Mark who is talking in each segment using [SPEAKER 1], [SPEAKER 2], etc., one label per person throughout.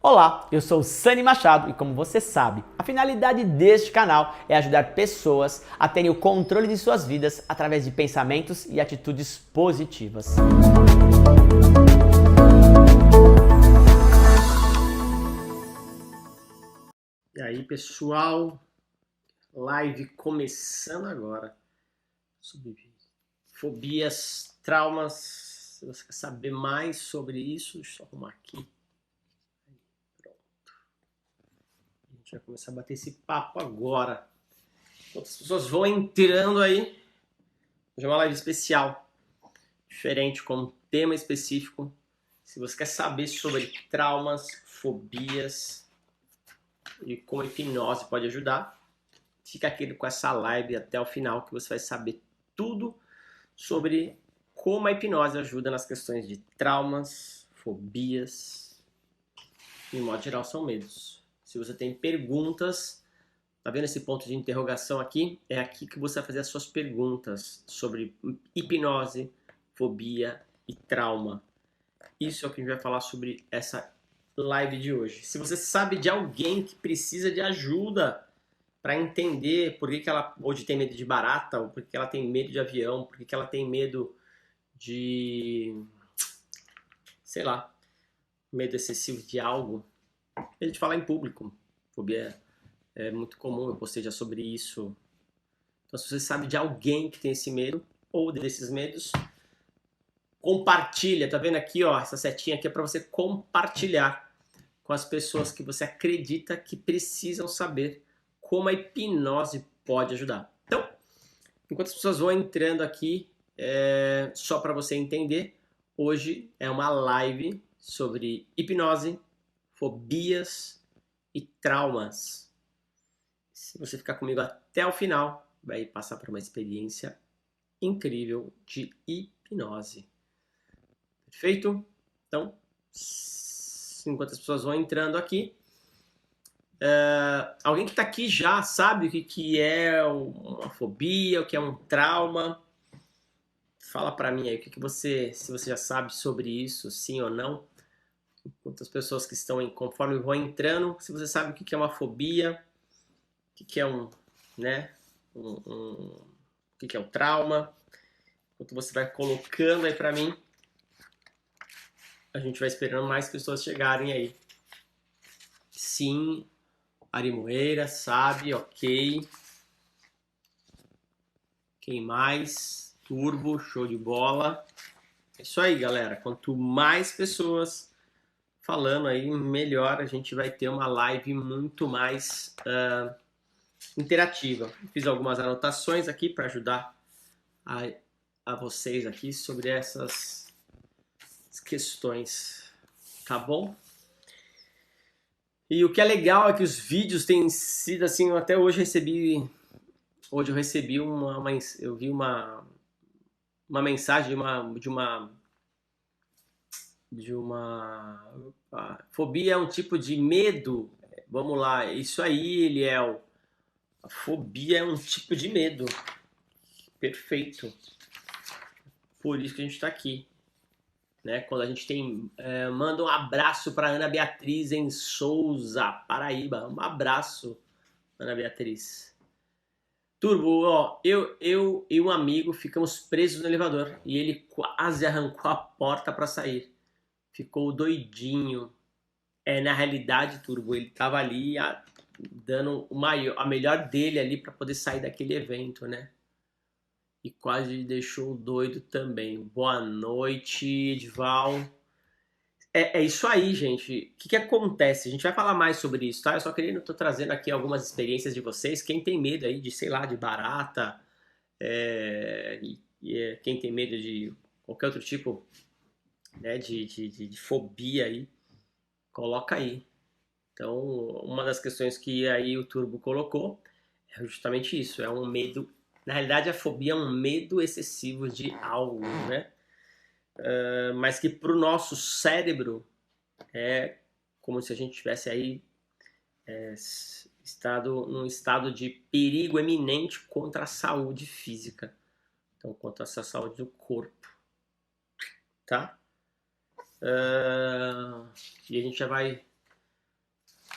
[SPEAKER 1] Olá, eu sou o Sani Machado e como você sabe, a finalidade deste canal é ajudar pessoas a terem o controle de suas vidas através de pensamentos e atitudes positivas.
[SPEAKER 2] E aí, pessoal, live começando agora sobre fobias, traumas. Se você quer saber mais sobre isso, deixa eu só arrumar aqui. Pronto. A gente vai começar a bater esse papo agora. Enquanto as pessoas vão entrando aí, hoje é uma live especial, diferente, com um tema específico. Se você quer saber sobre traumas, fobias e como a hipnose pode ajudar, fica aqui com essa live até o final que você vai saber tudo sobre como a hipnose ajuda nas questões de traumas, fobias, e, em modo geral são medos. Se você tem perguntas, tá vendo esse ponto de interrogação aqui? É aqui que você vai fazer as suas perguntas sobre hipnose, fobia e trauma. Isso é o que a gente vai falar sobre essa live de hoje. Se você sabe de alguém que precisa de ajuda para entender por que ela hoje tem medo de barata, ou por que ela tem medo de avião, por que ela tem medo de, sei lá, medo excessivo de algo, ele te falar em público. Fobia é muito comum, eu postei já sobre isso. Então, se você sabe de alguém que tem esse medo, ou desses medos, compartilha. Tá vendo aqui, ó, essa setinha aqui é para você compartilhar com as pessoas que você acredita que precisam saber como a hipnose pode ajudar. Então, enquanto as pessoas vão entrando aqui, só para você entender, hoje é uma live sobre hipnose, fobias e traumas. Se você ficar comigo até o final, vai passar por uma experiência incrível de hipnose. Perfeito? Então, enquanto as pessoas vão entrando aqui, alguém que está aqui já sabe o que é uma fobia, o que é um trauma? Fala para mim aí, o que você, se você já sabe sobre isso, sim ou não. Quantas pessoas que estão conforme vão entrando, se você sabe o que é uma fobia, o que é né, o que é o trauma. Enquanto você vai colocando aí para mim, a gente vai esperando mais pessoas chegarem aí. Sim, Ari Moreira, sabe, ok. Quem mais? Turbo, show de bola. É isso aí, galera. Quanto mais pessoas falando aí, melhor a gente vai ter uma live muito mais interativa. Fiz algumas anotações aqui para ajudar a vocês aqui sobre essas questões, tá bom? E o que é legal é que os vídeos têm sido assim, até hoje eu recebi eu vi uma mensagem de uma fobia é um tipo de medo. Vamos lá, isso aí, Eliel. A fobia é um tipo de medo. Perfeito. Por isso que a gente está aqui. Né? Quando a gente manda um abraço para Ana Beatriz em Souza, Paraíba. Um abraço, Ana Beatriz. Turbo, ó, eu e um amigo ficamos presos no elevador e ele quase arrancou a porta para sair. Ficou doidinho. Na realidade, Turbo, ele tava ali dando a melhor dele ali para poder sair daquele evento, né? E quase deixou doido também. Boa noite, Edval. É isso aí, gente. O que acontece? A gente vai falar mais sobre isso, tá? Eu só queria, tô trazendo aqui algumas experiências de vocês. Quem tem medo aí de, sei lá, de barata, quem tem medo de qualquer outro tipo, né, de fobia aí, coloca aí. Então, uma das questões que aí o Turbo colocou é justamente isso, é um medo, na realidade a fobia é um medo excessivo de algo, né? Mas que para o nosso cérebro é como se a gente tivesse aí num estado de perigo eminente contra a saúde física, então contra a saúde do corpo, tá? E a gente já vai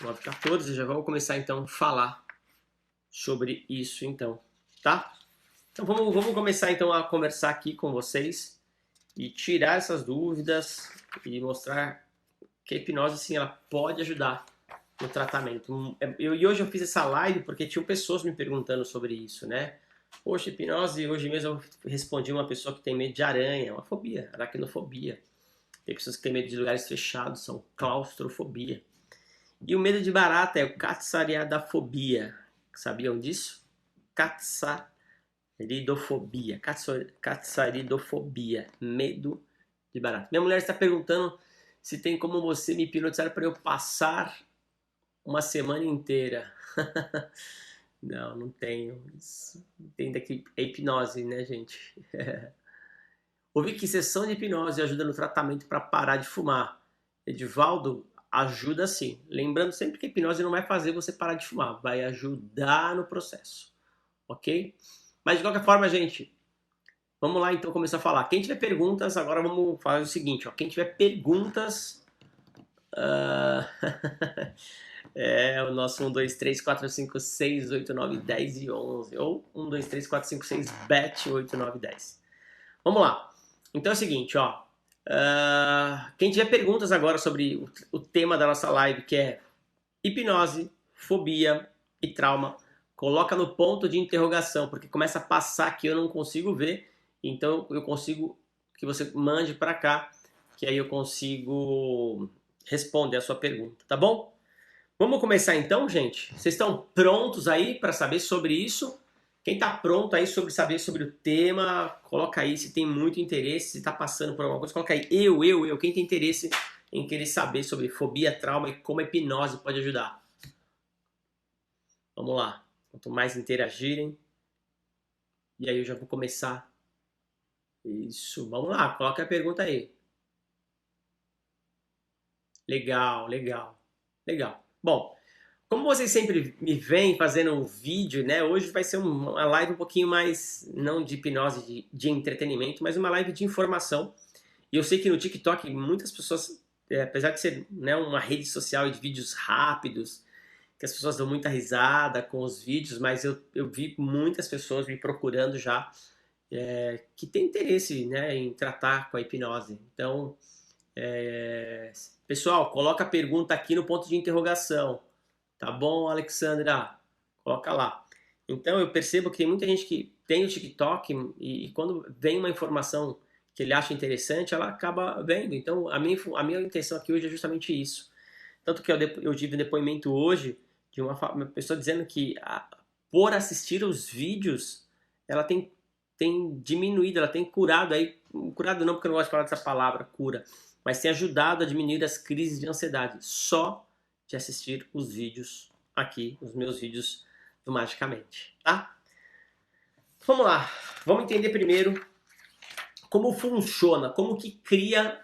[SPEAKER 2] 9h14, já vamos começar então a falar sobre isso então, tá? Então vamos começar então a conversar aqui com vocês e tirar essas dúvidas e mostrar que a hipnose sim, ela pode ajudar no tratamento. E hoje eu fiz essa live porque tinham pessoas me perguntando sobre isso, né? Poxa, hipnose, hoje mesmo eu respondi uma pessoa que tem medo de aranha, uma fobia, aracnofobia. Tem pessoas que têm medo de lugares fechados, são claustrofobia. E o medo de barata é o catsariadafobia. Sabiam disso? Catsaridofobia. Catsaridofobia. Medo de barata. Minha mulher está perguntando se tem como você me hipnotizar para eu passar uma semana inteira. Não, não tenho. Entenda que é hipnose, né, gente? Ouvi que sessão de hipnose ajuda no tratamento para parar de fumar. Edivaldo, ajuda sim. Lembrando sempre que a hipnose não vai fazer você parar de fumar, vai ajudar no processo, ok? Mas de qualquer forma, gente, vamos lá então começar a falar. Quem tiver perguntas, agora vamos fazer o seguinte, ó. Quem tiver perguntas, é o nosso 1, 2, 3, 4, 5, 6, 8, 9, 10 e 11. Ou 1, 2, 3, 4, 5, 6, bet 8, 9, 10. Vamos lá. Então é o seguinte, ó. Quem tiver perguntas agora sobre o tema da nossa live, que é hipnose, fobia e trauma, coloca no ponto de interrogação, porque começa a passar aqui, eu não consigo ver, então eu consigo que você mande para cá, que aí eu consigo responder a sua pergunta, tá bom? Vamos começar então, gente? Vocês estão prontos aí para saber sobre isso? Quem está pronto aí sobre saber sobre o tema, coloca aí se tem muito interesse, se está passando por alguma coisa, coloca aí eu. Quem tem interesse em querer saber sobre fobia, trauma e como a hipnose pode ajudar? Vamos lá. Quanto mais interagirem, e aí eu já vou começar. Isso, vamos lá, coloca a pergunta aí. Legal. Bom, como vocês sempre me veem fazendo um vídeo, né? Hoje vai ser uma live um pouquinho mais, não de hipnose, de entretenimento, mas uma live de informação. E eu sei que no TikTok muitas pessoas, apesar de ser, né, uma rede social de vídeos rápidos, que as pessoas dão muita risada com os vídeos, mas eu vi muitas pessoas me procurando já que tem interesse, né, em tratar com a hipnose. Então, pessoal, coloca a pergunta aqui no ponto de interrogação. Tá bom, Alexandra? Coloca lá. Então eu percebo que tem muita gente que tem o TikTok e quando vem uma informação que ele acha interessante, ela acaba vendo. Então a minha intenção aqui hoje é justamente isso. Tanto que eu tive um depoimento hoje de uma pessoa dizendo que por assistir os vídeos, ela tem diminuído, ela tem curado aí, curado não porque eu não gosto de falar dessa palavra, cura, mas tem ajudado a diminuir as crises de ansiedade, só de assistir os vídeos aqui, os meus vídeos do Magicamente, tá? Vamos lá, vamos entender primeiro como funciona, como que cria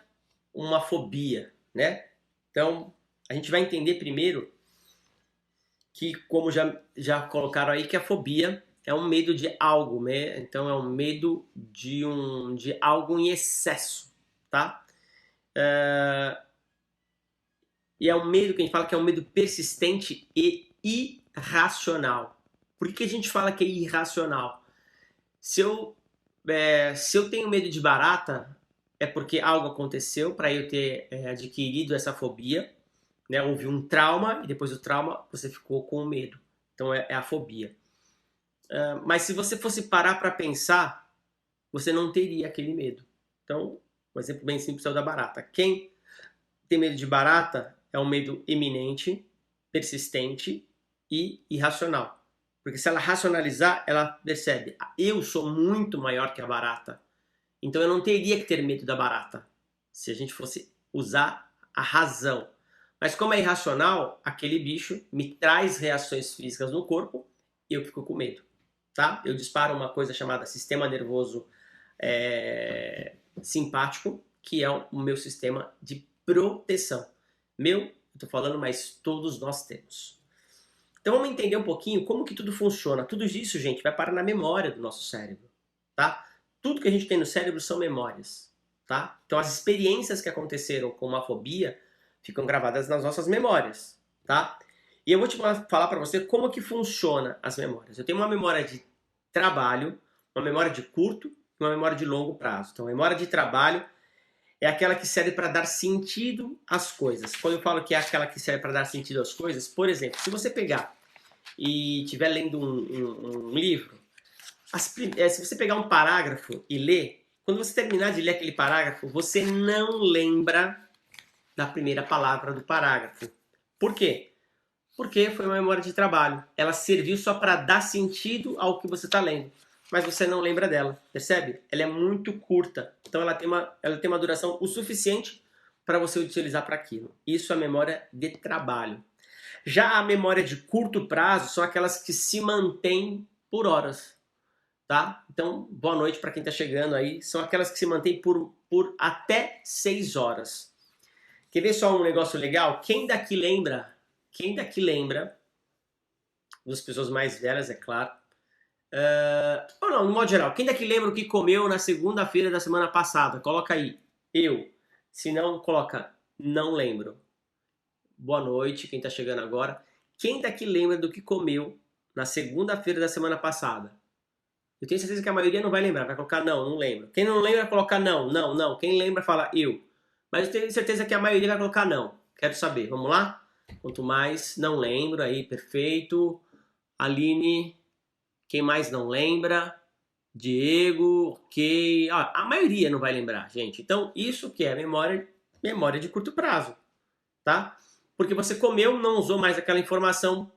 [SPEAKER 2] uma fobia, né? Então, a gente vai entender primeiro que, como já colocaram aí, que a fobia é um medo de algo, né? Então é um medo de algo em excesso, tá? E é um medo que a gente fala que é um medo persistente e irracional. Por que a gente fala que é irracional? Se eu tenho medo de barata, é porque algo aconteceu para eu ter adquirido essa fobia, né? Houve um trauma e depois do trauma você ficou com medo. Então é a fobia. Mas se você fosse parar para pensar, você não teria aquele medo. Então, um exemplo bem simples é o da barata. Quem tem medo de barata é um medo iminente, persistente e irracional. Porque se ela racionalizar, ela percebe, eu sou muito maior que a barata. Então eu não teria que ter medo da barata, se a gente fosse usar a razão. Mas como é irracional, aquele bicho me traz reações físicas no corpo e eu fico com medo. Tá? Eu disparo uma coisa chamada sistema nervoso simpático, que é o meu sistema de proteção. Eu tô falando, mas todos nós temos. Então vamos entender um pouquinho como que tudo funciona. Tudo isso, gente, vai parar na memória do nosso cérebro, tá? Tudo que a gente tem no cérebro são memórias, tá? Então as experiências que aconteceram com uma fobia ficam gravadas nas nossas memórias, tá? E eu vou te falar para você como que funciona as memórias. Eu tenho uma memória de trabalho, uma memória de curto e uma memória de longo prazo. Então, a memória de trabalho é aquela que serve para dar sentido às coisas. Quando eu falo que é aquela que serve para dar sentido às coisas, por exemplo, se você pegar e estiver lendo um livro, se você pegar um parágrafo e ler, quando você terminar de ler aquele parágrafo, você não lembra da primeira palavra do parágrafo. Por quê? Porque foi uma memória de trabalho. Ela serviu só para dar sentido ao que você está lendo. Mas você não lembra dela, percebe? Ela é muito curta. Então ela tem uma duração o suficiente para você utilizar para aquilo. Isso é a memória de trabalho. Já a memória de curto prazo são aquelas que se mantêm por horas. Tá? Então, boa noite para quem está chegando aí. São aquelas que se mantêm por até 6 horas. Quer ver só um negócio legal? Quem daqui lembra, das pessoas mais velhas, é claro, ou não, no modo geral, quem daqui lembra o que comeu na segunda-feira da semana passada? Coloca aí, eu. Se não, coloca, não lembro. Boa noite, quem está chegando agora. Quem daqui lembra do que comeu na segunda-feira da semana passada? Eu tenho certeza que a maioria não vai lembrar, vai colocar não lembro. Quem não lembra vai colocar não. Quem lembra fala eu. Mas eu tenho certeza que a maioria vai colocar não. Quero saber, vamos lá? Quanto mais, não lembro, aí, perfeito. Aline, quem mais não lembra? Diego, ok. A maioria não vai lembrar, gente. Então, isso que é memória de curto prazo, tá? Porque você comeu, não usou mais aquela informação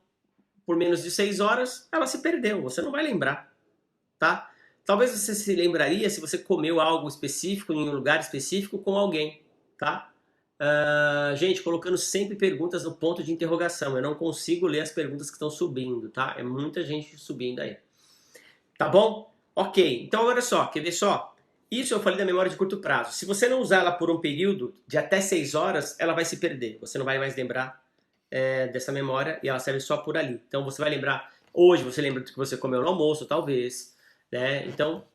[SPEAKER 2] por menos de 6 horas, ela se perdeu, você não vai lembrar. Tá? Talvez você se lembraria se você comeu algo específico em um lugar específico com alguém, tá? Gente, colocando sempre perguntas no ponto de interrogação. Eu não consigo ler as perguntas que estão subindo, tá? É muita gente subindo aí. Tá bom? Ok. Então, olha só, quer ver só? Isso eu falei da memória de curto prazo. Se você não usar ela por um período de até 6 horas, ela vai se perder. Você não vai mais lembrar dessa memória e ela serve só por ali. Então, você vai lembrar... Hoje, você lembra do que você comeu no almoço, talvez... Né? Então,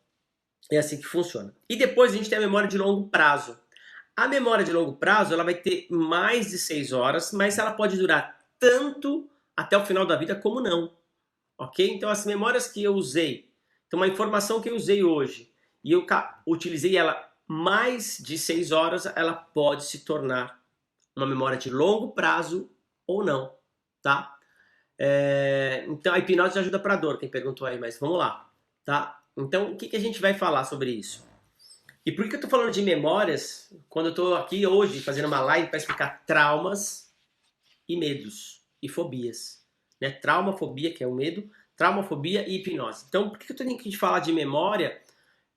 [SPEAKER 2] é assim que funciona. E depois a gente tem a memória de longo prazo. A memória de longo prazo ela vai ter mais de 6 horas, mas ela pode durar tanto até o final da vida como não. Ok? Então, as memórias que eu usei, então uma informação que eu usei hoje, e eu utilizei ela mais de 6 horas, ela pode se tornar uma memória de longo prazo ou não. Tá? Então, a hipnose ajuda para dor, quem perguntou aí, mas vamos lá. Tá? Então, o que a gente vai falar sobre isso? E por que eu estou falando de memórias quando eu estou aqui hoje fazendo uma live para explicar traumas e medos e fobias? Né? Trauma, fobia, que é o medo, trauma, fobia e hipnose. Então, por que eu tenho que falar de memória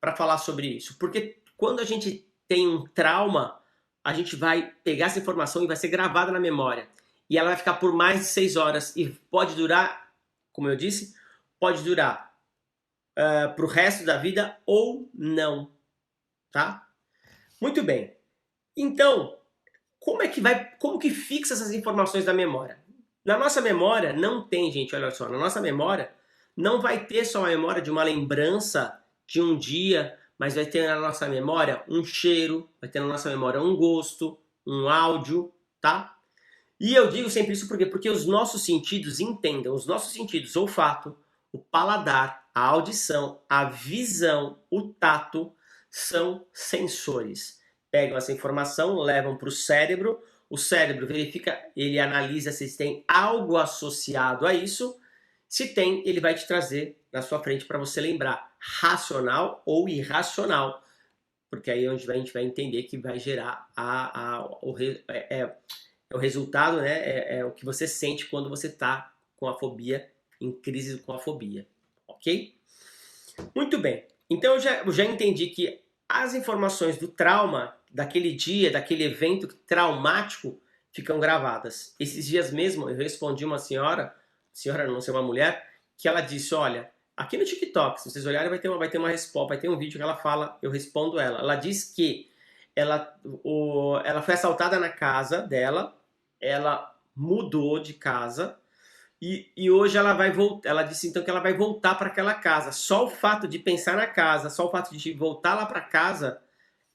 [SPEAKER 2] para falar sobre isso? Porque quando a gente tem um trauma, a gente vai pegar essa informação e vai ser gravada na memória. E ela vai ficar por mais de 6 horas e pode durar, como eu disse, pode durar para o resto da vida ou não, tá? Muito bem. Então, como que fixa essas informações da memória? Na nossa memória não tem, gente, olha só, na nossa memória não vai ter só a memória de uma lembrança de um dia, mas vai ter na nossa memória um cheiro, vai ter na nossa memória um gosto, um áudio, tá? E eu digo sempre isso porque os nossos sentidos entendam, os nossos sentidos, olfato, o paladar, a audição, a visão, o tato, são sensores. Pegam essa informação, levam para o cérebro verifica, ele analisa se tem algo associado a isso. Se tem, ele vai te trazer na sua frente para você lembrar, racional ou irracional. Porque aí a gente vai entender que vai gerar o resultado, né? É o que você sente quando você está com a fobia, em crise com a fobia, ok? Muito bem, então eu já entendi que as informações do trauma, daquele dia, daquele evento traumático, ficam gravadas. Esses dias mesmo eu respondi uma senhora não sei, uma mulher, que ela disse, olha, aqui no TikTok, se vocês olharem vai ter uma resposta, vai ter um vídeo que ela fala, eu respondo ela. Ela diz que ela foi assaltada na casa dela, ela mudou de casa, e hoje ela vai voltar. Ela disse então que ela vai voltar para aquela casa. Só o fato de pensar na casa, só o fato de voltar lá para casa,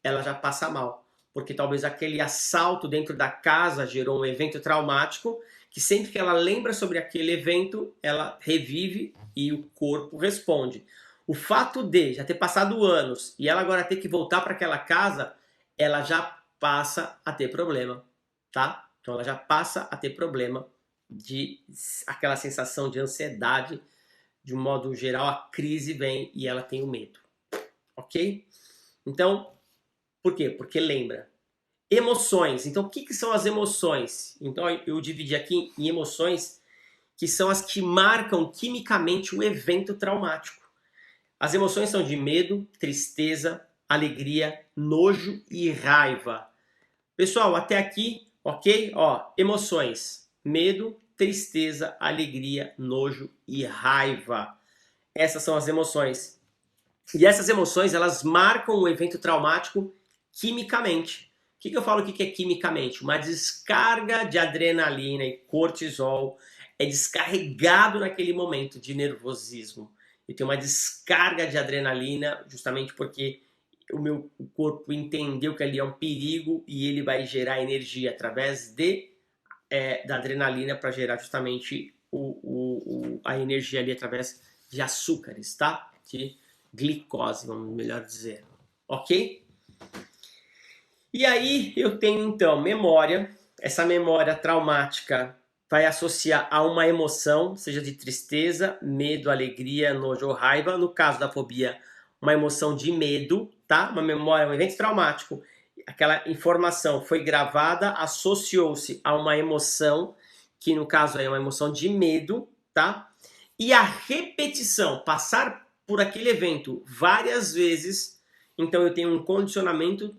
[SPEAKER 2] ela já passa mal. porque talvez aquele assalto dentro da casa gerou um evento traumático, que sempre que ela lembra sobre aquele evento, ela revive e o corpo responde. O fato de já ter passado anos e ela agora ter que voltar para aquela casa, ela já passa a ter problema, tá? Então ela já passa a ter problema de aquela sensação de ansiedade, de um modo geral a crise vem e ela tem o medo, ok? Então, por quê? Porque lembra. Emoções. Então, o que são as emoções? Então, eu dividi aqui em emoções que são as que marcam quimicamente o evento traumático. As emoções são de medo, tristeza, alegria, nojo e raiva. Pessoal, até aqui, ok? Ó, emoções: medo, tristeza, alegria, nojo e raiva. Essas são as emoções. E essas emoções, elas marcam o evento traumático quimicamente. O que eu falo que é quimicamente? Uma descarga de adrenalina e cortisol é descarregado naquele momento de nervosismo. Eu tenho uma descarga de adrenalina justamente porque o meu corpo entendeu que ali é um perigo e ele vai gerar energia através da adrenalina para gerar justamente a energia ali através de açúcares, tá? De glicose, vamos melhor dizer. Ok? E aí eu tenho então memória. Essa memória traumática vai associar a uma emoção, seja de tristeza, medo, alegria, nojo ou raiva. No caso da fobia, uma emoção de medo, tá? Uma memória, um evento traumático. Aquela informação foi gravada, associou-se a uma emoção, que no caso é uma emoção de medo, tá? E a repetição, passar por aquele evento várias vezes, então eu tenho um condicionamento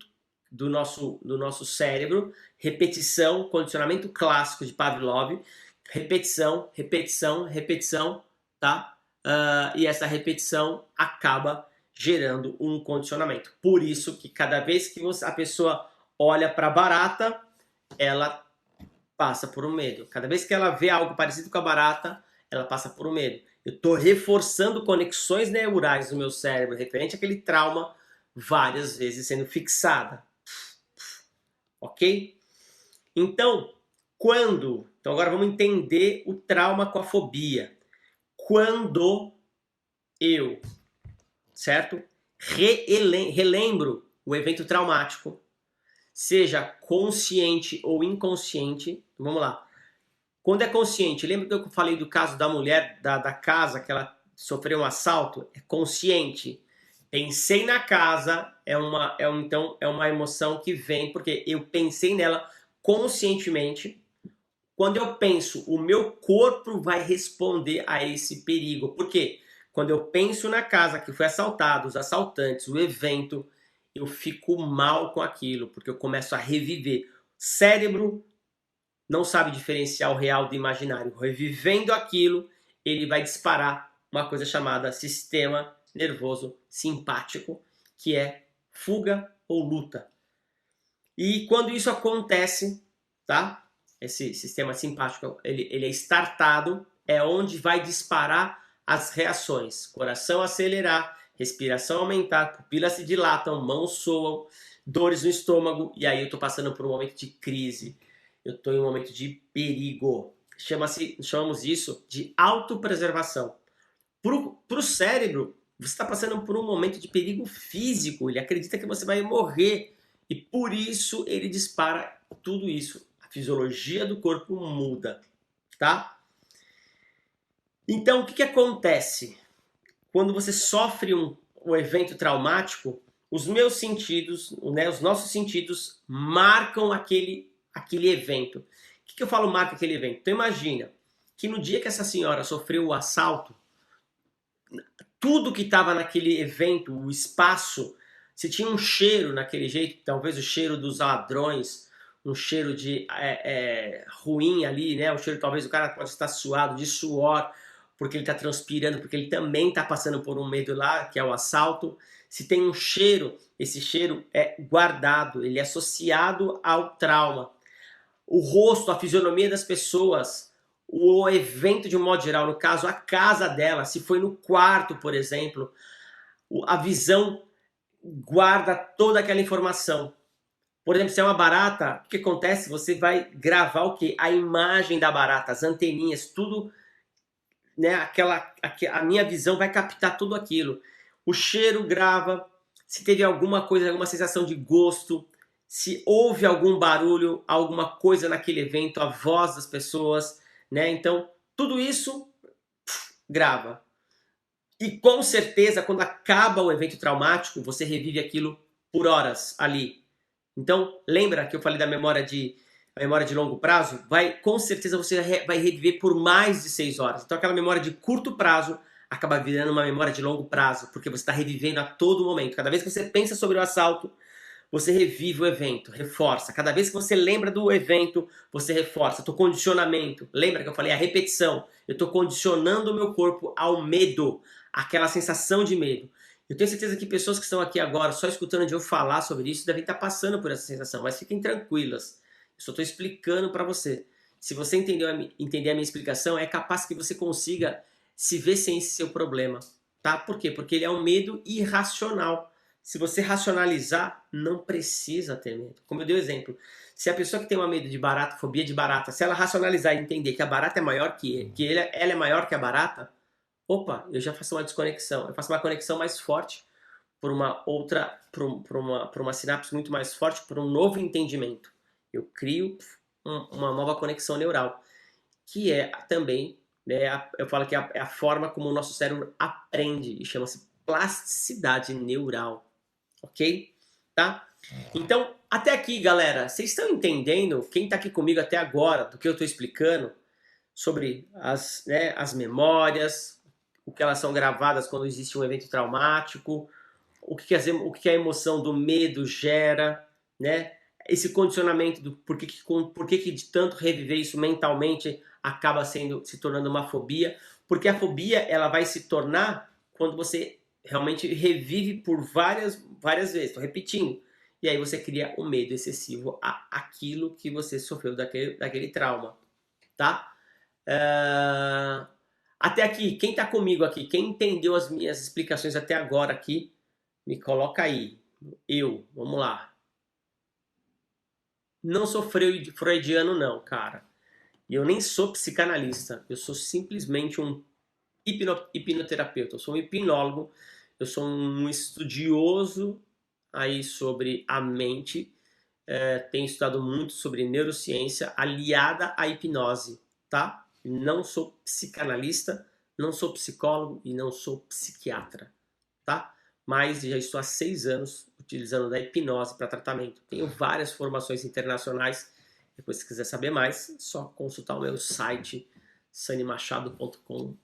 [SPEAKER 2] do nosso cérebro, repetição, condicionamento clássico de Pavlov, repetição, repetição, repetição, tá? E essa repetição acaba gerando um condicionamento. Por isso que cada vez que a pessoa olha para a barata, ela passa por um medo. Cada vez que ela vê algo parecido com a barata, ela passa por um medo. Eu estou reforçando conexões neurais no meu cérebro referente àquele trauma várias vezes sendo fixada. Ok? Então, Então agora vamos entender o trauma com a fobia. Quando eu, certo? Relembro o evento traumático, seja consciente ou inconsciente. Vamos lá. Quando é consciente, lembra que eu falei do caso da mulher da casa, que ela sofreu um assalto? É consciente. Pensei na casa, então é uma emoção que vem, porque eu pensei nela conscientemente. Quando eu penso, o meu corpo vai responder a esse perigo. Por quê? Quando eu penso na casa que foi assaltada, os assaltantes, o evento, eu fico mal com aquilo, porque eu começo a reviver. Cérebro não sabe diferenciar o real do imaginário. Revivendo aquilo, ele vai disparar uma coisa chamada sistema nervoso simpático, que é fuga ou luta. E quando isso acontece, tá? Esse sistema simpático, ele é startado, é onde vai disparar as reações. Coração acelerar, respiração aumentar, pupilas se dilatam, mãos soam, dores no estômago, e aí eu tô passando por um momento de crise. Eu estou em um momento de perigo. Chamamos isso de autopreservação. Para o cérebro, você está passando por um momento de perigo físico. Ele acredita que você vai morrer. E por isso ele dispara tudo isso. A fisiologia do corpo muda. Tá? Então, o que acontece? Quando você sofre um evento traumático, os meus sentidos, né, os nossos sentidos marcam aquele evento. O que eu falo marca aquele evento? Então imagina que no dia que essa senhora sofreu o assalto, tudo que estava naquele evento, o espaço, se tinha um cheiro naquele jeito, talvez o cheiro dos ladrões, um cheiro de ruim ali, né? O cheiro, talvez o cara pode estar suado de suor, porque ele está transpirando, porque ele também está passando por um medo lá, que é o assalto. Se tem um cheiro, esse cheiro é guardado, ele é associado ao trauma. O rosto, a fisionomia das pessoas, o evento de um modo geral, no caso, a casa dela, se foi no quarto, por exemplo, a visão guarda toda aquela informação. Por exemplo, se é uma barata, o que acontece? Você vai gravar o quê? A imagem da barata, as anteninhas, tudo, né? A minha visão vai captar tudo aquilo. O cheiro grava, se teve alguma coisa, alguma sensação de gosto, se houve algum barulho, alguma coisa naquele evento, a voz das pessoas, né? Então, tudo isso grava. E com certeza, quando acaba o evento traumático, você revive aquilo por horas ali. Então, lembra que eu falei da a memória de longo prazo? Com certeza você vai reviver por mais de 6 horas. Então, aquela memória de curto prazo acaba virando uma memória de longo prazo, porque você está revivendo a todo momento. Cada vez que você pensa sobre o assalto, você revive o evento, reforça. Cada vez que você lembra do evento, você reforça. O condicionamento. Lembra que eu falei a repetição? Eu estou condicionando o meu corpo ao medo, aquela sensação de medo. Eu tenho certeza que pessoas que estão aqui agora, só escutando de eu falar sobre isso, devem estar passando por essa sensação, mas fiquem tranquilas. Eu só estou explicando para você. Se você entender a minha explicação, é capaz que você consiga se ver sem esse seu problema. Tá? Por quê? Porque ele é um medo irracional. Se você racionalizar, não precisa ter medo. Como eu dei o exemplo, se a pessoa que tem uma medo de barata, fobia de barata, se ela racionalizar e entender que a barata é maior ela é maior que a barata, opa, eu já faço uma desconexão. Eu faço uma conexão mais forte por uma outra, por uma sinapse muito mais forte, por um novo entendimento. Eu crio uma nova conexão neural, que é também, né, eu falo que é a forma como o nosso cérebro aprende, e chama-se plasticidade neural. Ok? Tá? Então, até aqui, galera, vocês estão entendendo, quem está aqui comigo até agora, do que eu estou explicando, sobre as memórias, o que elas são gravadas quando existe um evento traumático, o que a emoção do medo gera, né? Esse condicionamento do por que de tanto reviver isso mentalmente acaba se tornando uma fobia, porque a fobia ela vai se tornar quando você realmente revive por várias vezes, estou repetindo, e aí você cria um medo excessivo àquilo que você sofreu daquele trauma, tá? Até aqui, quem está comigo aqui, quem entendeu as minhas explicações até agora aqui, me coloca aí. Vamos lá. Não sou freudiano não, cara. E eu nem sou psicanalista. Eu sou simplesmente um hipnoterapeuta. Eu sou um hipnólogo. Eu sou um estudioso aí sobre a mente. Tenho estudado muito sobre neurociência aliada à hipnose, tá? Não sou psicanalista, não sou psicólogo e não sou psiquiatra, tá? Mas já estou há 6 anos utilizando da hipnose para tratamento. Tenho várias formações internacionais. Depois, se quiser saber mais, é só consultar o meu site sanimachado.com.br,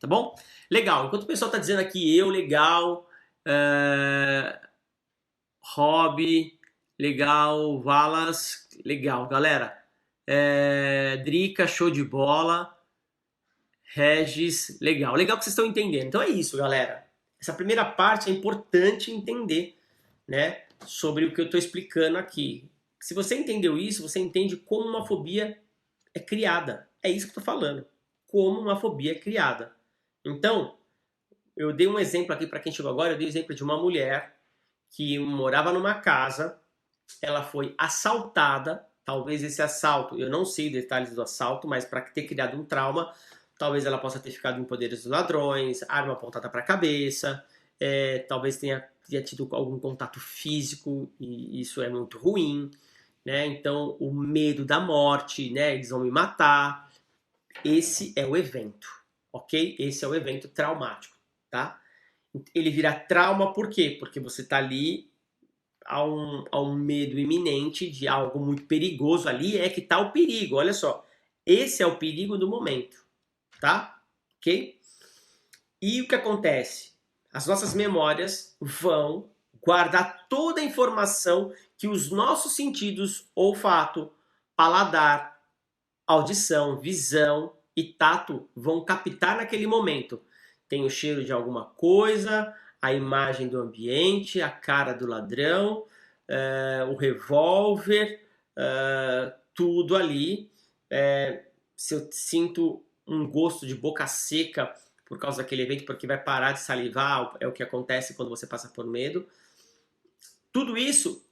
[SPEAKER 2] tá bom? Legal. Enquanto o pessoal está dizendo aqui, legal, hobby, legal, Valas, legal. Galera, Drica, show de bola. Regis, legal. Legal que vocês estão entendendo. Então é isso, galera. Essa primeira parte é importante entender, né, sobre o que eu estou explicando aqui. Se você entendeu isso, você entende como uma fobia é criada. É isso que eu estou falando. Como uma fobia é criada. Então, eu dei um exemplo aqui para quem chegou agora. Eu dei o exemplo de uma mulher que morava numa casa. Ela foi assaltada. Talvez esse assalto, eu não sei detalhes do assalto, mas para ter criado um trauma, talvez ela possa ter ficado em poderes dos ladrões, arma apontada para a cabeça, talvez tenha tido algum contato físico e isso é muito ruim, né? Então o medo da morte, né? Eles vão me matar. Esse é o evento, ok? Esse é o evento traumático, tá? Ele vira trauma por quê? Porque você está ali a um medo iminente de algo muito perigoso. Ali é que está o perigo, olha só. Esse é o perigo do momento, tá? Ok? E o que acontece? As nossas memórias vão guardar toda a informação que os nossos sentidos, olfato, paladar, audição, visão e tato vão captar naquele momento. Tem o cheiro de alguma coisa, a imagem do ambiente, a cara do ladrão, o revólver, tudo ali. Se eu sinto um gosto de boca seca por causa daquele evento, porque vai parar de salivar, é o que acontece quando você passa por medo. Tudo isso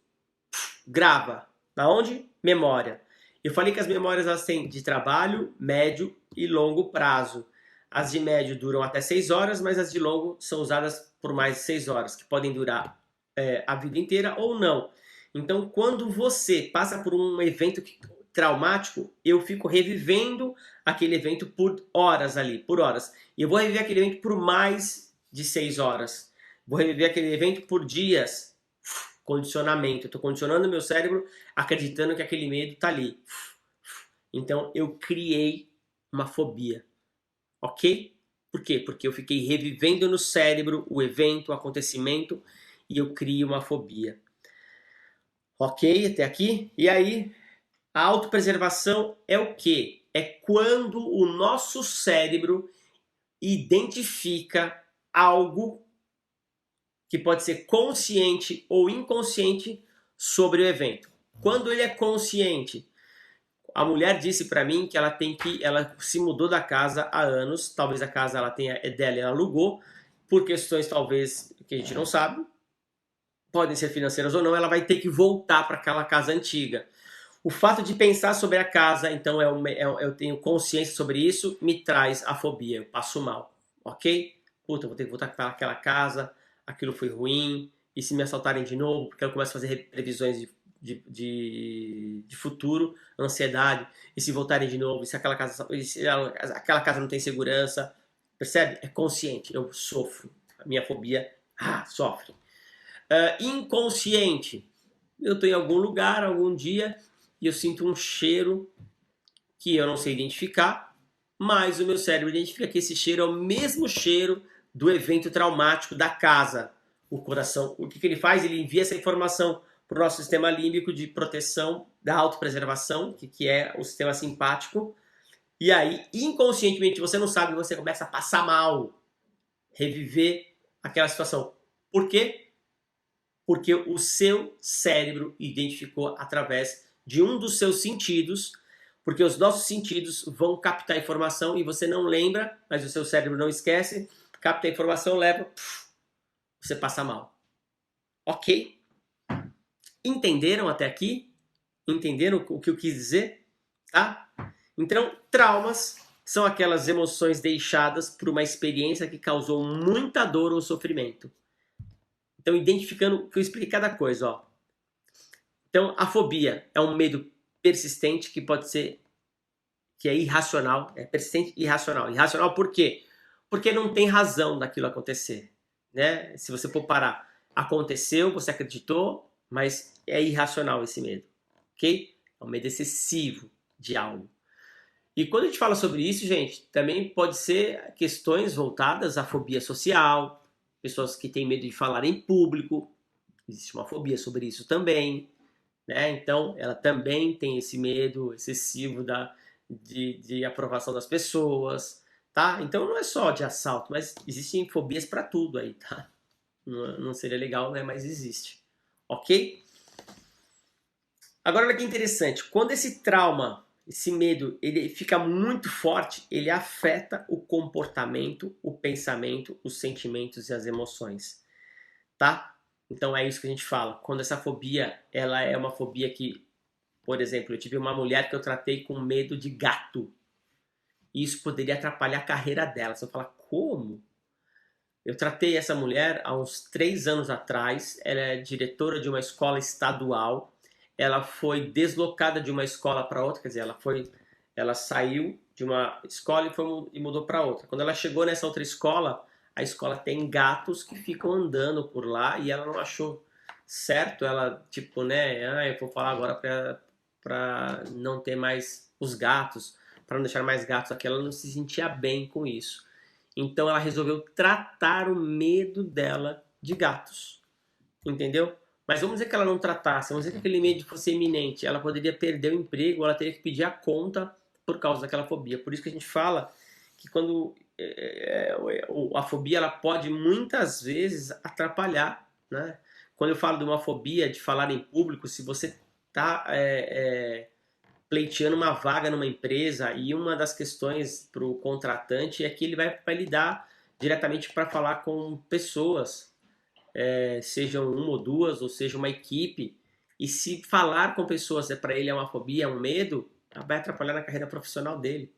[SPEAKER 2] grava. Aonde? Memória. Eu falei que as memórias elas têm de trabalho, médio e longo prazo. As de médio duram até 6 horas, mas as de longo são usadas por mais de 6 horas, que podem durar a vida inteira ou não. Então, quando você passa por um evento traumático, eu fico revivendo aquele evento por horas ali, por horas. E eu vou reviver aquele evento por mais de 6 horas. Vou reviver aquele evento por dias. Condicionamento. Eu estou condicionando meu cérebro acreditando que aquele medo está ali. Então, eu criei uma fobia. Ok? Por quê? Porque eu fiquei revivendo no cérebro o evento, o acontecimento, e eu crio uma fobia. Ok? Até aqui? E aí, a autopreservação é o quê? É quando o nosso cérebro identifica algo que pode ser consciente ou inconsciente sobre o evento. Quando ele é consciente, a mulher disse para mim que ela se mudou da casa há anos, talvez a casa é dela, ela alugou, por questões talvez que a gente não sabe, podem ser financeiras ou não, ela vai ter que voltar para aquela casa antiga. O fato de pensar sobre a casa, então eu tenho consciência sobre isso, me traz a fobia, eu passo mal, ok? Puta, vou ter que voltar para aquela casa, aquilo foi ruim, e se me assaltarem de novo, porque eu começo a fazer previsões de futuro, ansiedade, e se voltarem de novo, e se aquela casa não tem segurança, percebe? É consciente, eu sofro, a minha fobia sofre. Inconsciente, eu estou em algum lugar, algum dia, e eu sinto um cheiro que eu não sei identificar, mas o meu cérebro identifica que esse cheiro é o mesmo cheiro do evento traumático da casa. O coração, o que ele faz? Ele envia essa informação para o nosso sistema límbico de proteção da autopreservação, que é o sistema simpático, e aí, inconscientemente, você não sabe, você começa a passar mal, reviver aquela situação. Por quê? Porque o seu cérebro identificou através de um dos seus sentidos, porque os nossos sentidos vão captar informação e você não lembra, mas o seu cérebro não esquece, capta a informação, leva, você passa mal. Ok? Entenderam até aqui? Entenderam o que eu quis dizer? Tá? Então, traumas são aquelas emoções deixadas por uma experiência que causou muita dor ou sofrimento. Então, identificando, que eu expliquei cada coisa, ó. Então, a fobia é um medo persistente que pode ser, que é irracional, é persistente e irracional. Irracional por quê? Porque não tem razão daquilo acontecer, né? Se você for parar, aconteceu, você acreditou, mas é irracional esse medo, ok? É um medo excessivo de algo. E quando a gente fala sobre isso, gente, também pode ser questões voltadas à fobia social, pessoas que têm medo de falar em público, existe uma fobia sobre isso também, né? Então, ela também tem esse medo excessivo de aprovação das pessoas, tá? Então, não é só de assalto, mas existem fobias para tudo aí, tá? Não seria legal, né? Mas existe, ok? Agora, olha que interessante. Quando esse trauma, esse medo, ele fica muito forte, ele afeta o comportamento, o pensamento, os sentimentos e as emoções, tá? Então é isso que a gente fala. Quando essa fobia, ela é uma fobia que, por exemplo, eu tive uma mulher que eu tratei com medo de gato. E isso poderia atrapalhar a carreira dela. Você fala, como? Eu tratei essa mulher há uns 3 anos atrás. Ela é diretora de uma escola estadual. Ela foi deslocada de uma escola para outra. Quer dizer, ela saiu de uma escola e mudou para outra. Quando ela chegou nessa outra escola, a escola tem gatos que ficam andando por lá e ela não achou certo. Ela, tipo, né? Eu vou falar agora para não ter mais os gatos, para não deixar mais gatos aqui. Ela não se sentia bem com isso. Então ela resolveu tratar o medo dela de gatos. Entendeu? Mas vamos dizer que ela não tratasse, vamos dizer que aquele medo fosse iminente. Ela poderia perder o emprego, ela teria que pedir a conta por causa daquela fobia. Por isso que a gente fala que quando a fobia ela pode muitas vezes atrapalhar, né? Quando eu falo de uma fobia de falar em público, se você está pleiteando uma vaga numa empresa e uma das questões para o contratante é que ele vai lidar diretamente para falar com pessoas, sejam uma ou duas, ou seja uma equipe, E se falar com pessoas para ele é uma fobia, é um medo, vai atrapalhar na carreira profissional dele.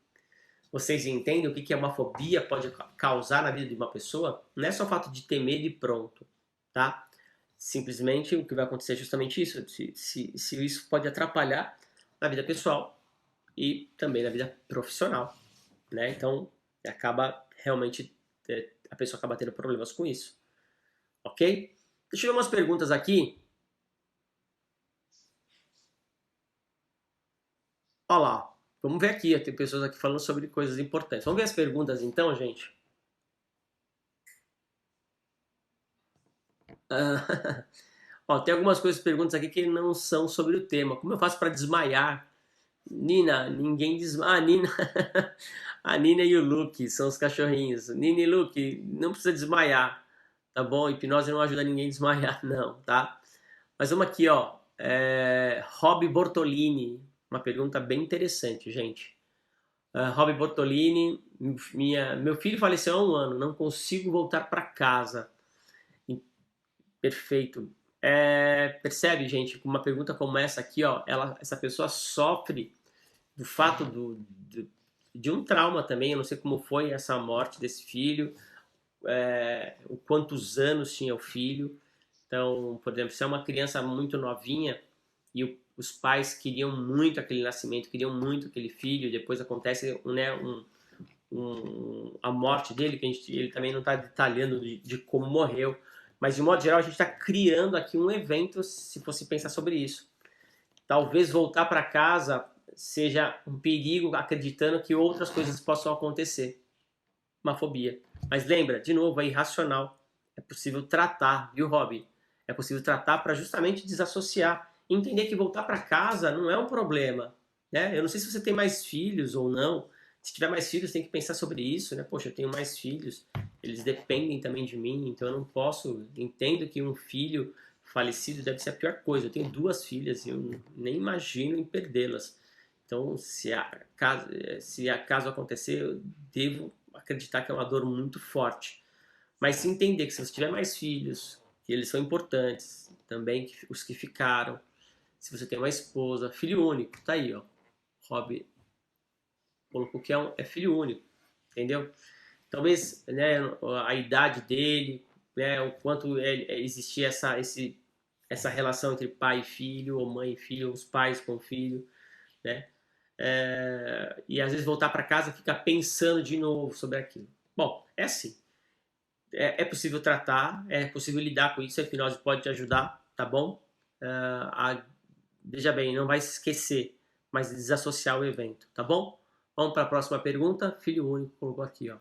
[SPEAKER 2] Vocês entendem o que é uma fobia pode causar na vida de uma pessoa? Não é só o fato de ter medo e pronto, tá? Simplesmente o que vai acontecer é justamente isso. Se isso pode atrapalhar na vida pessoal e também na vida profissional, né? Então, acaba realmente, a pessoa acaba tendo problemas com isso, ok? Deixa eu ver umas perguntas aqui. Olha lá, vamos ver aqui, tem pessoas aqui falando sobre coisas importantes. Vamos ver as perguntas então, gente? Ó, tem algumas coisas, perguntas aqui que não são sobre o tema. Como eu faço para desmaiar? Nina, ninguém desmaia. Ah, Nina. A Nina e o Luke são os cachorrinhos. Nina e Luke, não precisa desmaiar, tá bom? Hipnose não ajuda ninguém a desmaiar, não, tá? Mas vamos aqui, ó. Rob Bortolini, uma pergunta bem interessante, gente. Rob Bortolini, meu filho faleceu há um ano, não consigo voltar para casa. Perfeito. Percebe, gente, uma pergunta como essa aqui, ó, essa pessoa sofre do fato de um trauma também. Eu não sei como foi essa morte desse filho, o quantos anos tinha o filho. Então, por exemplo, se é uma criança muito novinha e os pais queriam muito aquele nascimento, queriam muito aquele filho, depois acontece, né, a morte dele, que ele também não está detalhando de como morreu, mas de modo geral a gente está criando aqui um evento, se fosse pensar sobre isso. Talvez voltar para casa seja um perigo, acreditando que outras coisas possam acontecer. Uma fobia. Mas lembra, de novo, é irracional. É possível tratar, viu, Rob? É possível tratar para justamente desassociar. Entender que voltar para casa não é um problema. Né? Eu não sei se você tem mais filhos ou não. Se tiver mais filhos, tem que pensar sobre isso. Né? Poxa, eu tenho mais filhos. Eles dependem também de mim, então eu não posso. Entendo que um filho falecido deve ser a pior coisa. Eu tenho 2 filhas e eu nem imagino em perdê-las. Então, se acaso acontecer, eu devo acreditar que é uma dor muito forte. Mas se entender que se você tiver mais filhos, que eles são importantes, também os que ficaram, se você tem uma esposa, filho único, tá aí, ó. Rob colocou que é filho único, entendeu? Talvez, né, a idade dele, né, o quanto existia essa relação entre pai e filho, ou mãe e filho, os pais com o filho, né? E às vezes voltar para casa e ficar pensando de novo sobre aquilo. Bom, é assim. É possível tratar, é possível lidar com isso, a hipnose pode te ajudar, tá bom? Veja bem, não vai se esquecer, mas desassociar o evento, tá bom? Vamos para a próxima pergunta. Filho único colocou aqui, ó.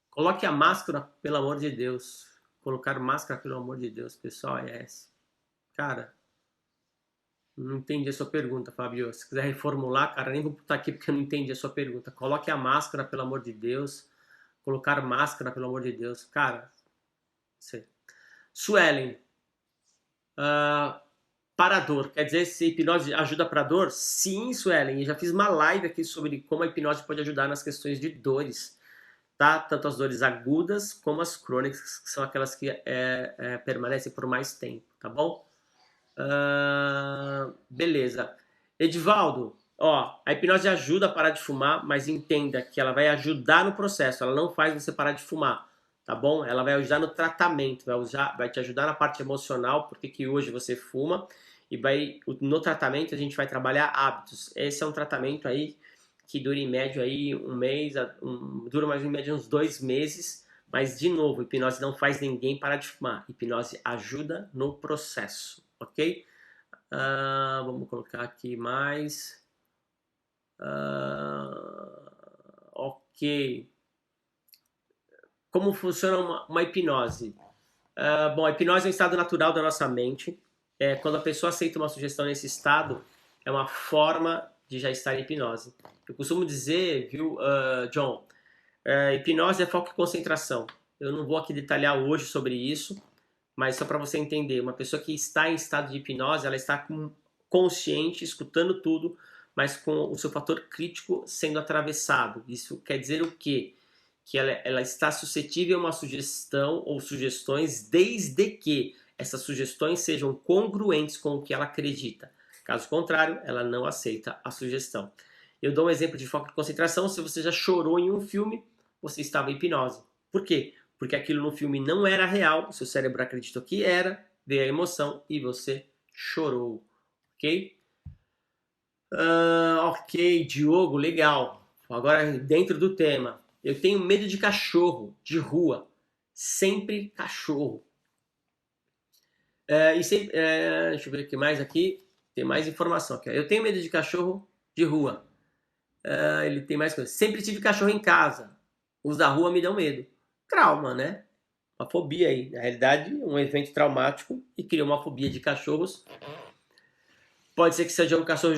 [SPEAKER 2] Coloque a máscara, pelo amor de Deus. Colocar máscara, pelo amor de Deus, pessoal, é essa. Cara, não entendi a sua pergunta, Fabio. Se quiser reformular, cara, nem vou botar aqui porque eu não entendi a sua pergunta. Coloque a máscara, pelo amor de Deus. Colocar máscara, pelo amor de Deus. Cara, sei. Suelen, para dor. Quer dizer, se a hipnose ajuda para dor? Sim, Suelen. Eu já fiz uma live aqui sobre como a hipnose pode ajudar nas questões de dores. Tá? Tanto as dores agudas como as crônicas, que são aquelas que permanecem por mais tempo, tá bom? Beleza. Edivaldo, ó, a hipnose ajuda a parar de fumar, mas entenda que ela vai ajudar no processo, ela não faz você parar de fumar, tá bom? Ela vai ajudar no tratamento, vai te ajudar na parte emocional, porque que hoje você fuma, e no tratamento a gente vai trabalhar hábitos. Esse é um tratamento aí que dura em média aí um mês, dura mais em média uns 2 meses, mas de novo, hipnose não faz ninguém parar de fumar, hipnose ajuda no processo, ok? Vamos colocar aqui mais. Ok. Como funciona uma hipnose? Bom, a hipnose é um estado natural da nossa mente. Quando a pessoa aceita uma sugestão nesse estado, é uma forma de já estar em hipnose. Eu costumo dizer, viu, John, hipnose é foco e concentração. Eu não vou aqui detalhar hoje sobre isso, mas só para você entender, uma pessoa que está em estado de hipnose, ela está consciente, escutando tudo, mas com o seu fator crítico sendo atravessado. Isso quer dizer o quê? Que ela está suscetível a uma sugestão ou sugestões desde que essas sugestões sejam congruentes com o que ela acredita. Caso contrário, ela não aceita a sugestão. Eu dou um exemplo de foco de concentração. Se você já chorou em um filme, você estava em hipnose. Por quê? Porque aquilo no filme não era real, o seu cérebro acreditou que era, veio a emoção e você chorou. Ok? Ok, Diogo, legal. Agora, dentro do tema. Eu tenho medo de cachorro, de rua. Sempre cachorro. Deixa eu ver o que mais aqui. Tem mais informação aqui. Eu tenho medo de cachorro de rua. Ele tem mais coisa. Sempre tive cachorro em casa. Os da rua me dão medo. Trauma, né? Uma fobia aí. Na realidade, um evento traumático e criou uma fobia de cachorros. Pode ser que seja um cachorro...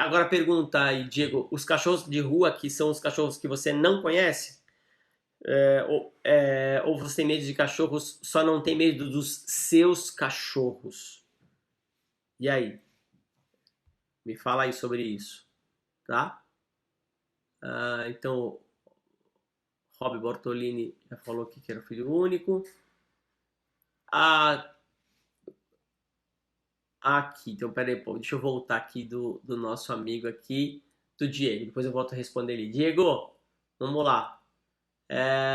[SPEAKER 2] Agora pergunta aí, Diego. Os cachorros de rua que são os cachorros que você não conhece? Ou você tem medo de cachorros, só não tem medo dos seus cachorros? E aí? Me fala aí sobre isso, tá? Então, Rob Bortolini já falou aqui que era filho único. Aqui, então peraí, deixa eu voltar aqui do nosso amigo aqui, do Diego. Depois eu volto a responder ele. Diego, vamos lá.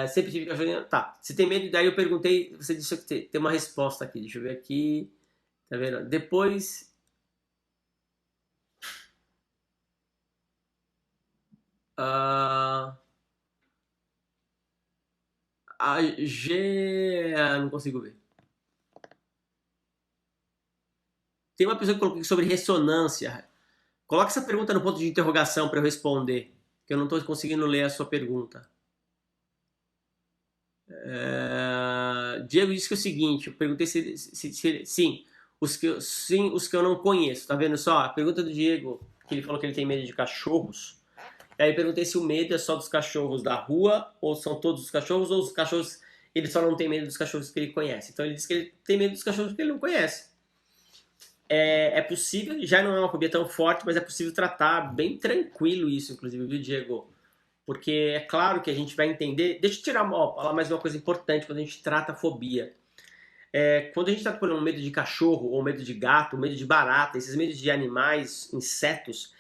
[SPEAKER 2] Sempre tive cachorrinho. Tá, você tem medo? Daí eu perguntei, você disse que tem uma resposta aqui. Deixa eu ver aqui. Tá vendo? Depois. A G. Não consigo ver. Tem uma pessoa que colocou aqui sobre ressonância. Coloca essa pergunta no ponto de interrogação para eu responder, que eu não estou conseguindo ler a sua pergunta. Diego disse que é o seguinte, eu perguntei sim, os que eu não conheço, tá vendo só? A pergunta do Diego, que ele falou que ele tem medo de cachorros. Aí eu perguntei se o medo é só dos cachorros da rua, ou são todos os cachorros, ou os cachorros, ele só não tem medo dos cachorros que ele conhece. Então ele disse que ele tem medo dos cachorros que ele não conhece. É possível, já não é uma fobia tão forte, mas é possível tratar bem tranquilo isso, inclusive, viu, Diego? Porque é claro que a gente vai entender. Deixa eu falar mais uma coisa importante quando a gente trata a fobia. Quando a gente está por um medo de cachorro, ou medo de gato, medo de barata, esses medos de animais, insetos,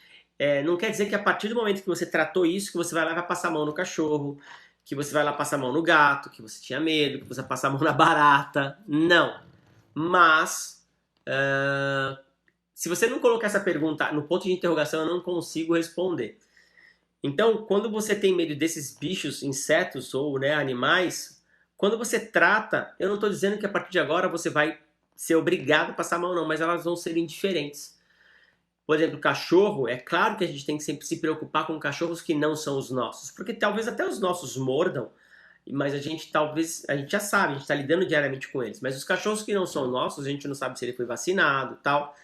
[SPEAKER 2] não quer dizer que a partir do momento que você tratou isso, que você vai lá e vai passar a mão no cachorro, que você vai lá passar a mão no gato, que você tinha medo, que você vai passar a mão na barata. Não. Mas, se você não colocar essa pergunta no ponto de interrogação, eu não consigo responder. Então, quando você tem medo desses bichos, insetos ou animais, quando você trata, eu não estou dizendo que a partir de agora você vai ser obrigado a passar a mão, não, mas elas vão ser indiferentes. Por exemplo, cachorro, é claro que a gente tem que sempre se preocupar com cachorros que não são os nossos, porque talvez até os nossos mordam, mas a gente já sabe, a gente está lidando diariamente com eles. Mas os cachorros que não são nossos, a gente não sabe se ele foi vacinado e tal.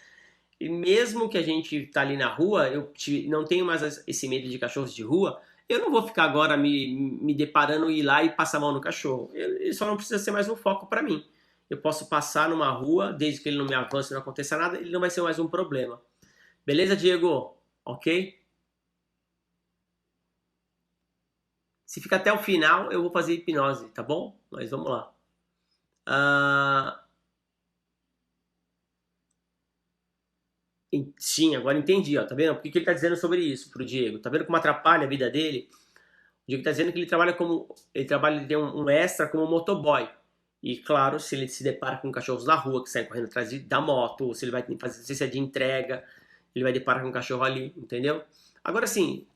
[SPEAKER 2] E mesmo que a gente tá ali na rua, eu não tenho mais esse medo de cachorros de rua, eu não vou ficar agora me deparando e ir lá e passar a mão no cachorro. Ele só não precisa ser mais um foco para mim. Eu posso passar numa rua, desde que ele não me avance e não aconteça nada, ele não vai ser mais um problema. Beleza, Diego? Ok? Se fica até o final, eu vou fazer hipnose, tá bom? Mas vamos lá. Sim, agora entendi, ó, tá vendo? Por que ele tá dizendo sobre isso pro Diego? Tá vendo como atrapalha a vida dele? O Diego tá dizendo que ele ele tem um extra como motoboy. E claro, se ele se depara com cachorros na rua que saem correndo atrás da moto, ou se ele vai fazer assistência de entrega, ele vai deparar com um cachorro ali, entendeu? Agora sim,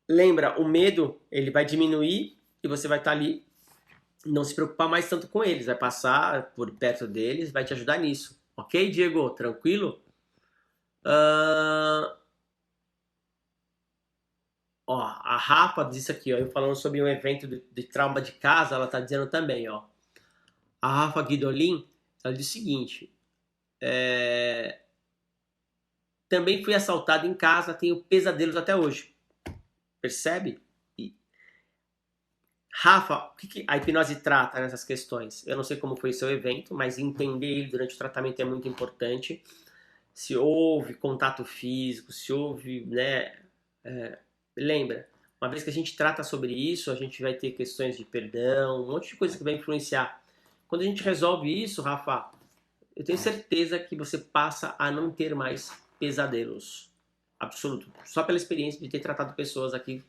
[SPEAKER 2] lembra, o medo, ele vai diminuir e você vai estar ali, não se preocupar mais tanto com eles, vai passar por perto deles, vai te ajudar nisso. Ok, Diego? Tranquilo? A Rafa disse aqui, ó, eu falando sobre um evento de trauma de casa, ela tá dizendo também, ó. A Rafa Guidolin, ela diz o seguinte, também fui assaltado em casa, tenho pesadelos até hoje. Percebe? Rafa, o que a hipnose trata nessas questões? Eu não sei como foi o seu evento, mas entender ele durante o tratamento é muito importante. se houve contato físico, se houve, né? Lembra, uma vez que a gente trata sobre isso, a gente vai ter questões de perdão, um monte de coisa que vai influenciar. Quando a gente resolve isso, Rafa, eu tenho certeza que você passa a não ter mais pesadelos. Absoluto. Só pela experiência de ter tratado pessoas aqui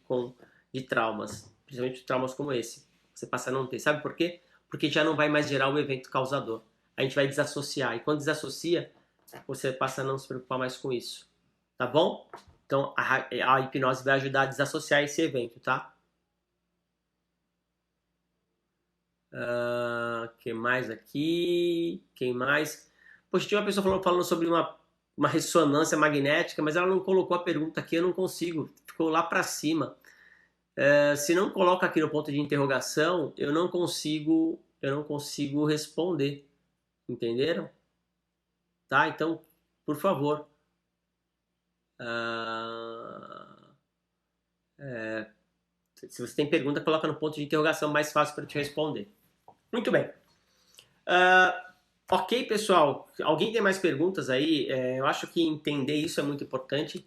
[SPEAKER 2] de traumas, principalmente traumas como esse. Você passa a não ter. Sabe por quê? Porque já não vai mais gerar o evento causador. A gente vai desassociar. E quando desassocia, você passa a não se preocupar mais com isso. Tá bom? Então a hipnose vai ajudar a desassociar esse evento, tá? Que mais aqui? Quem mais? Poxa, tinha uma pessoa falando sobre uma ressonância magnética, mas ela não colocou a pergunta aqui, eu não consigo. Ficou lá para cima. Se não coloca aqui no ponto de interrogação, eu não consigo responder. Entenderam? Tá? Então, por favor. Ah, se você tem pergunta, coloca no ponto de interrogação mais fácil para te responder. Muito bem. Ok, pessoal. Alguém tem mais perguntas aí? Eu acho que entender isso é muito importante.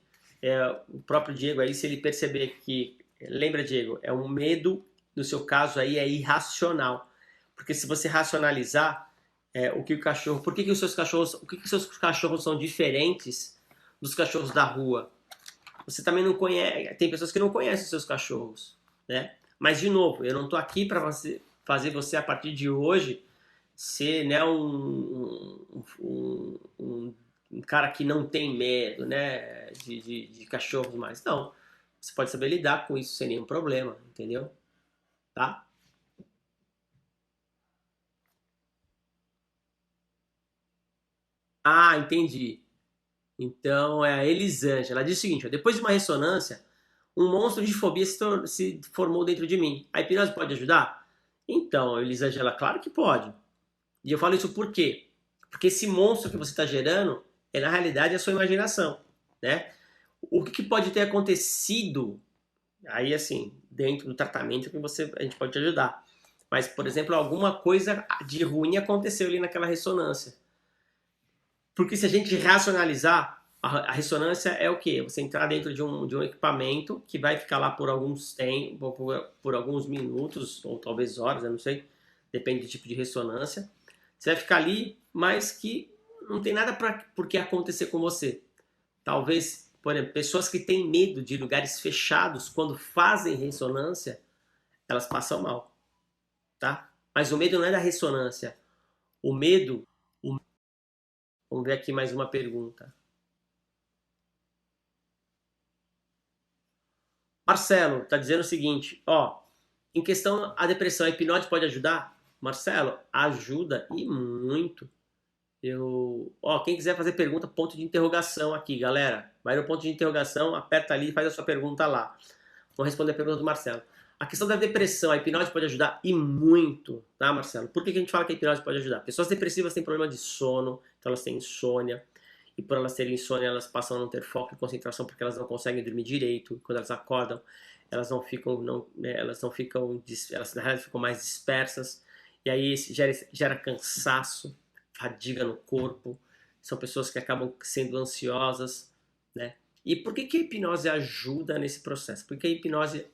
[SPEAKER 2] O próprio Diego aí, se ele perceber que... Lembra, Diego, é um medo, no seu caso aí, é irracional. Porque se você racionalizar o que o cachorro... Por que os seus cachorros... O que os seus cachorros são diferentes dos cachorros da rua? Você também não conhece... Tem pessoas que não conhecem os seus cachorros, né? Mas, de novo, eu não estou aqui para fazer você, a partir de hoje, ser, né, um cara que não tem medo, né, de cachorros mais. Não, você pode saber lidar com isso sem nenhum problema, entendeu? Tá? Ah, entendi. Então é a Elisângela. Ela diz o seguinte: ó, depois de uma ressonância, um monstro de fobia se formou dentro de mim. A hipnose pode ajudar? Então, Elisângela, claro que pode. E eu falo isso por quê? Porque esse monstro que você está gerando é, na realidade, a sua imaginação, né? O que pode ter acontecido aí, assim, dentro do tratamento que a gente pode te ajudar. Mas, por exemplo, alguma coisa de ruim aconteceu ali naquela ressonância. Porque se a gente racionalizar, a ressonância é o quê? Você entrar dentro de um equipamento que vai ficar lá por por alguns minutos, ou talvez horas, eu não sei, depende do tipo de ressonância. Você vai ficar ali, mas que não tem nada por que acontecer com você. Talvez, por exemplo, pessoas que têm medo de lugares fechados, quando fazem ressonância, elas passam mal, tá? Mas o medo não é da ressonância. O medo, vamos ver aqui mais uma pergunta. Marcelo está dizendo o seguinte, ó, em questão a depressão, a hipnose pode ajudar? Marcelo, ajuda e muito. Quem quiser fazer pergunta, ponto de interrogação aqui, galera. Vai no ponto de interrogação, aperta ali e faz a sua pergunta lá. Vou responder a pergunta do Marcelo. A questão da depressão, a hipnose pode ajudar e muito, tá, Marcelo? Por que a gente fala que a hipnose pode ajudar? Pessoas depressivas têm problema de sono, então elas têm insônia. E por elas terem insônia, elas passam a não ter foco e concentração porque elas não conseguem dormir direito. Quando elas acordam, elas não ficam, não, né, elas não ficam, elas na realidade ficam mais dispersas. E aí isso gera cansaço, fadiga no corpo. São pessoas que acabam sendo ansiosas, né? E por que a hipnose ajuda nesse processo? Porque a hipnose,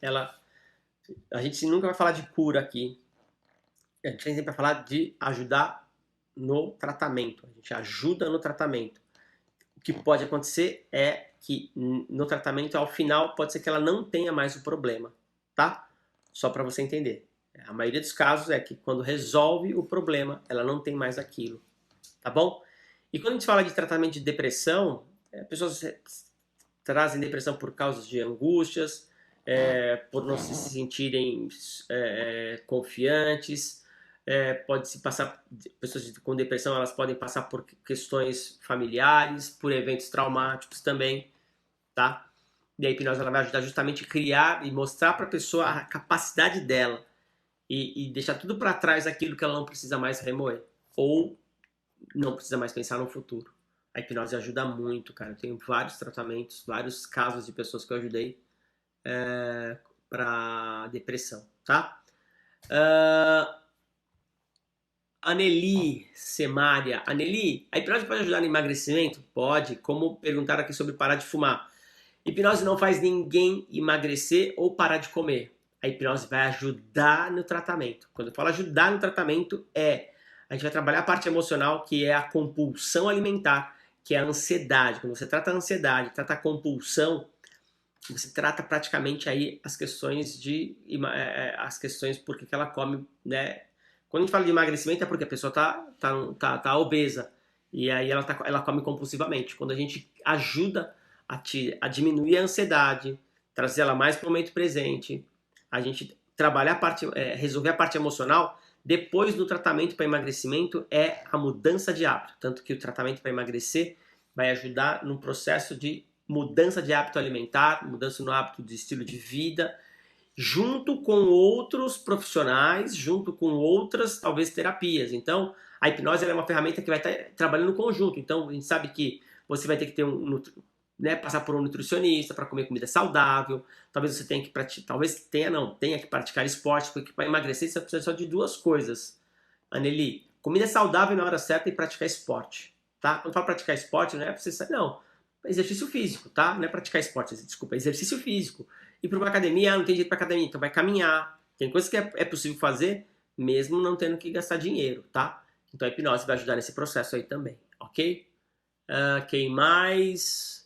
[SPEAKER 2] a gente nunca vai falar de cura aqui. A gente sempre vai falar de ajudar no tratamento. A gente ajuda no tratamento. O que pode acontecer é que no tratamento, ao final, pode ser que ela não tenha mais o problema, tá? Só para você entender. A maioria dos casos é que quando resolve o problema, ela não tem mais aquilo, tá bom? E quando a gente fala de tratamento de depressão, pessoas trazem depressão por causas de angústias, por não se sentirem confiantes, pode se passar, pessoas com depressão elas podem passar por questões familiares, por eventos traumáticos também, tá? E a hipnose ela vai ajudar justamente a criar e mostrar para a pessoa a capacidade dela e deixar tudo para trás aquilo que ela não precisa mais remoer ou não precisa mais pensar no futuro. A hipnose ajuda muito, cara. Eu tenho vários tratamentos, vários casos de pessoas que eu ajudei para depressão, tá? Aneli Semária. Aneli, a hipnose pode ajudar no emagrecimento? Pode. Como perguntaram aqui sobre parar de fumar. Hipnose não faz ninguém emagrecer ou parar de comer. A hipnose vai ajudar no tratamento. Quando eu falo ajudar no tratamento, a gente vai trabalhar a parte emocional, que é a compulsão alimentar, que é a ansiedade. Quando você trata a ansiedade, trata a compulsão, você trata praticamente aí as questões por que ela come, né? Quando a gente fala de emagrecimento é porque a pessoa tá obesa e aí ela come compulsivamente. Quando a gente ajuda a diminuir a ansiedade, trazer ela mais para o momento presente, a gente trabalhar resolver a parte emocional, depois do tratamento para emagrecimento é a mudança de hábito. Tanto que o tratamento para emagrecer vai ajudar no processo de mudança de hábito alimentar, mudança no hábito de estilo de vida, junto com outros profissionais, junto com outras, talvez, terapias. Então, a hipnose é uma ferramenta que vai estar trabalhando no conjunto. Então, a gente sabe que você vai ter que ter passar por um nutricionista para comer comida saudável. Talvez você tenha que tenha que praticar esporte, porque para emagrecer você precisa só de duas coisas. Aneli, comida saudável na hora certa e praticar esporte, tá? Quando eu falo praticar esporte, não é pra você, não, é exercício físico, tá? Não é praticar esporte, desculpa, é exercício físico. Ir para uma academia, não tem jeito para academia, então vai caminhar. Tem coisas que é possível fazer, mesmo não tendo que gastar dinheiro, tá? Então a hipnose vai ajudar nesse processo aí também, ok? Quem mais?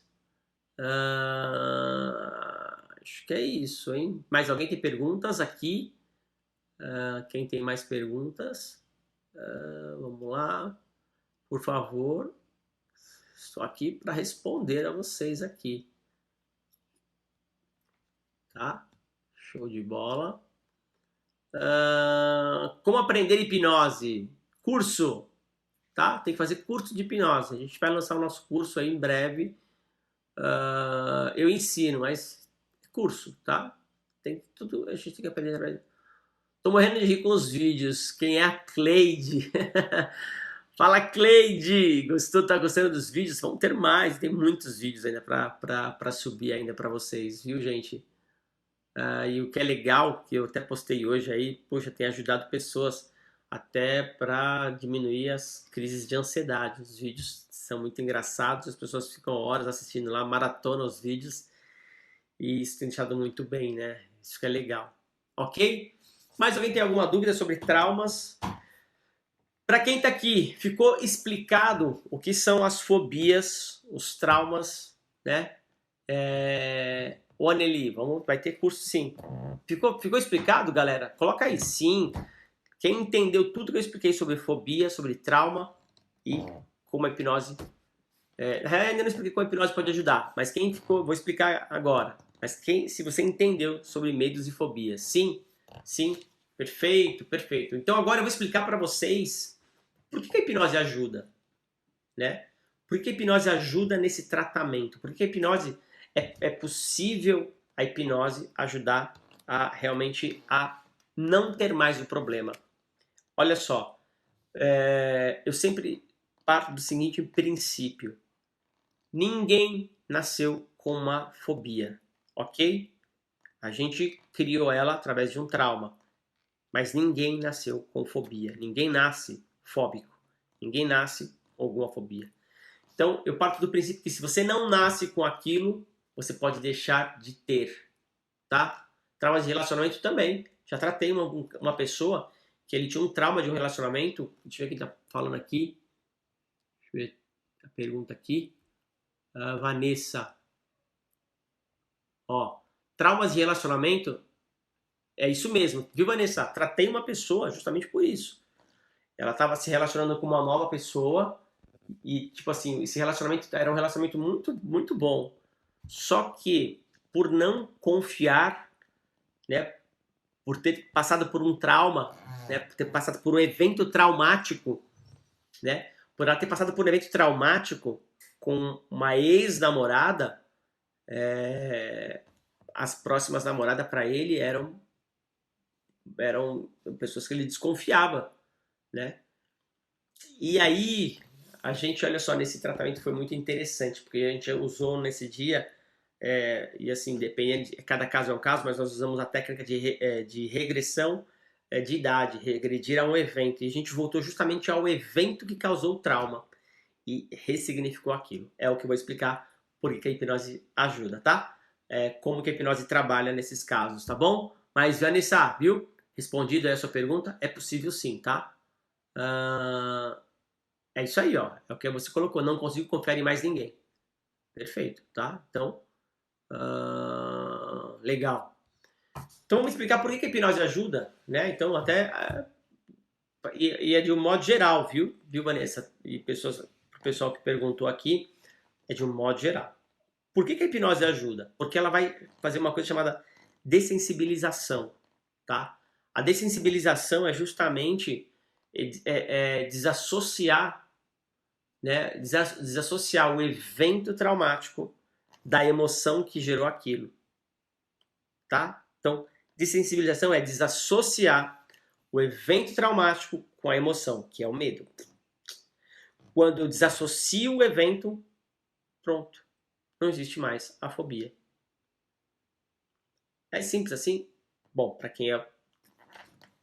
[SPEAKER 2] Acho que é isso, hein? Mais alguém tem perguntas aqui? Quem tem mais perguntas? Vamos lá, por favor. Estou aqui para responder a vocês aqui. Tá? Show de bola. Como aprender hipnose? Curso, tá? Tem que fazer curso de hipnose. A gente vai lançar o nosso curso aí em breve. Eu ensino, mas curso, tá? Tem tudo, a gente tem que aprender. Tô morrendo de rir com os vídeos. Quem é a Cleide? Fala, Cleide! Gostou? Tá gostando dos vídeos? Vão ter mais, tem muitos vídeos ainda para subir ainda para vocês, viu, gente? E o que é legal, que eu até postei hoje aí, poxa, tem ajudado pessoas até para diminuir as crises de ansiedade. Os vídeos são muito engraçados, as pessoas ficam horas assistindo lá, maratona os vídeos, e isso tem deixado muito bem, né? Isso que é legal. Ok? Mais alguém tem alguma dúvida sobre traumas? Para quem está aqui, ficou explicado o que são as fobias, os traumas, né? O Aneli, vai ter curso sim. Ficou explicado, galera? Coloca aí sim. Quem entendeu tudo que eu expliquei sobre fobia, sobre trauma e como a hipnose... ainda não expliquei como a hipnose pode ajudar, mas quem ficou... Vou explicar agora. Mas se você entendeu sobre medos e fobias, sim, perfeito, perfeito. Então agora eu vou explicar para vocês por que a hipnose ajuda, né? Por que a hipnose ajuda nesse tratamento? Por que a hipnose é possível a hipnose ajudar realmente a não ter mais o problema? Olha só, eu sempre parto do seguinte princípio: ninguém nasceu com uma fobia, ok? A gente criou ela através de um trauma, mas ninguém nasceu com fobia, ninguém nasce fóbico, ninguém nasce com alguma fobia. Então, eu parto do princípio que se você não nasce com aquilo, você pode deixar de ter, tá? Traumas de relacionamento também. Já tratei uma pessoa que ele tinha um trauma de um relacionamento. Deixa eu ver quem tá falando aqui. Deixa eu ver a pergunta aqui. Vanessa. Ó, traumas de relacionamento é isso mesmo. Viu, Vanessa? Tratei uma pessoa justamente por isso. Ela estava se relacionando com uma nova pessoa e, tipo assim, esse relacionamento era um relacionamento muito, muito bom. Só que, por não confiar, né, por ter passado por um trauma, né, por ter passado por um evento traumático, né, por ela ter passado por um evento traumático com uma ex-namorada, as próximas namoradas para ele eram pessoas que ele desconfiava, né? E aí, a gente, olha só, nesse tratamento foi muito interessante, porque a gente usou nesse dia, e assim, dependendo, cada caso é um caso, mas nós usamos a técnica de regressão de idade, regredir a um evento. E a gente voltou justamente ao evento que causou o trauma e ressignificou aquilo. É o que eu vou explicar por que a hipnose ajuda, tá? Como que a hipnose trabalha nesses casos, tá bom? Mas, Vanessa, viu? Respondido aí a sua pergunta, é possível sim, tá? É isso aí, ó. É o que você colocou. Não consigo confiar em mais ninguém. Perfeito, tá? Então, legal. Então vamos explicar por que a hipnose ajuda, né? Então e é de um modo geral, viu, Vanessa? E o pessoal que perguntou aqui, é de um modo geral. Por que a hipnose ajuda? Porque ela vai fazer uma coisa chamada dessensibilização, tá? A dessensibilização é justamente desassociar, né? Desassociar o evento traumático da emoção que gerou aquilo, tá? Então, dessensibilização é desassociar o evento traumático com a emoção, que é o medo. Quando eu desassocio o evento, pronto, não existe mais a fobia. É simples assim? Bom, para quem é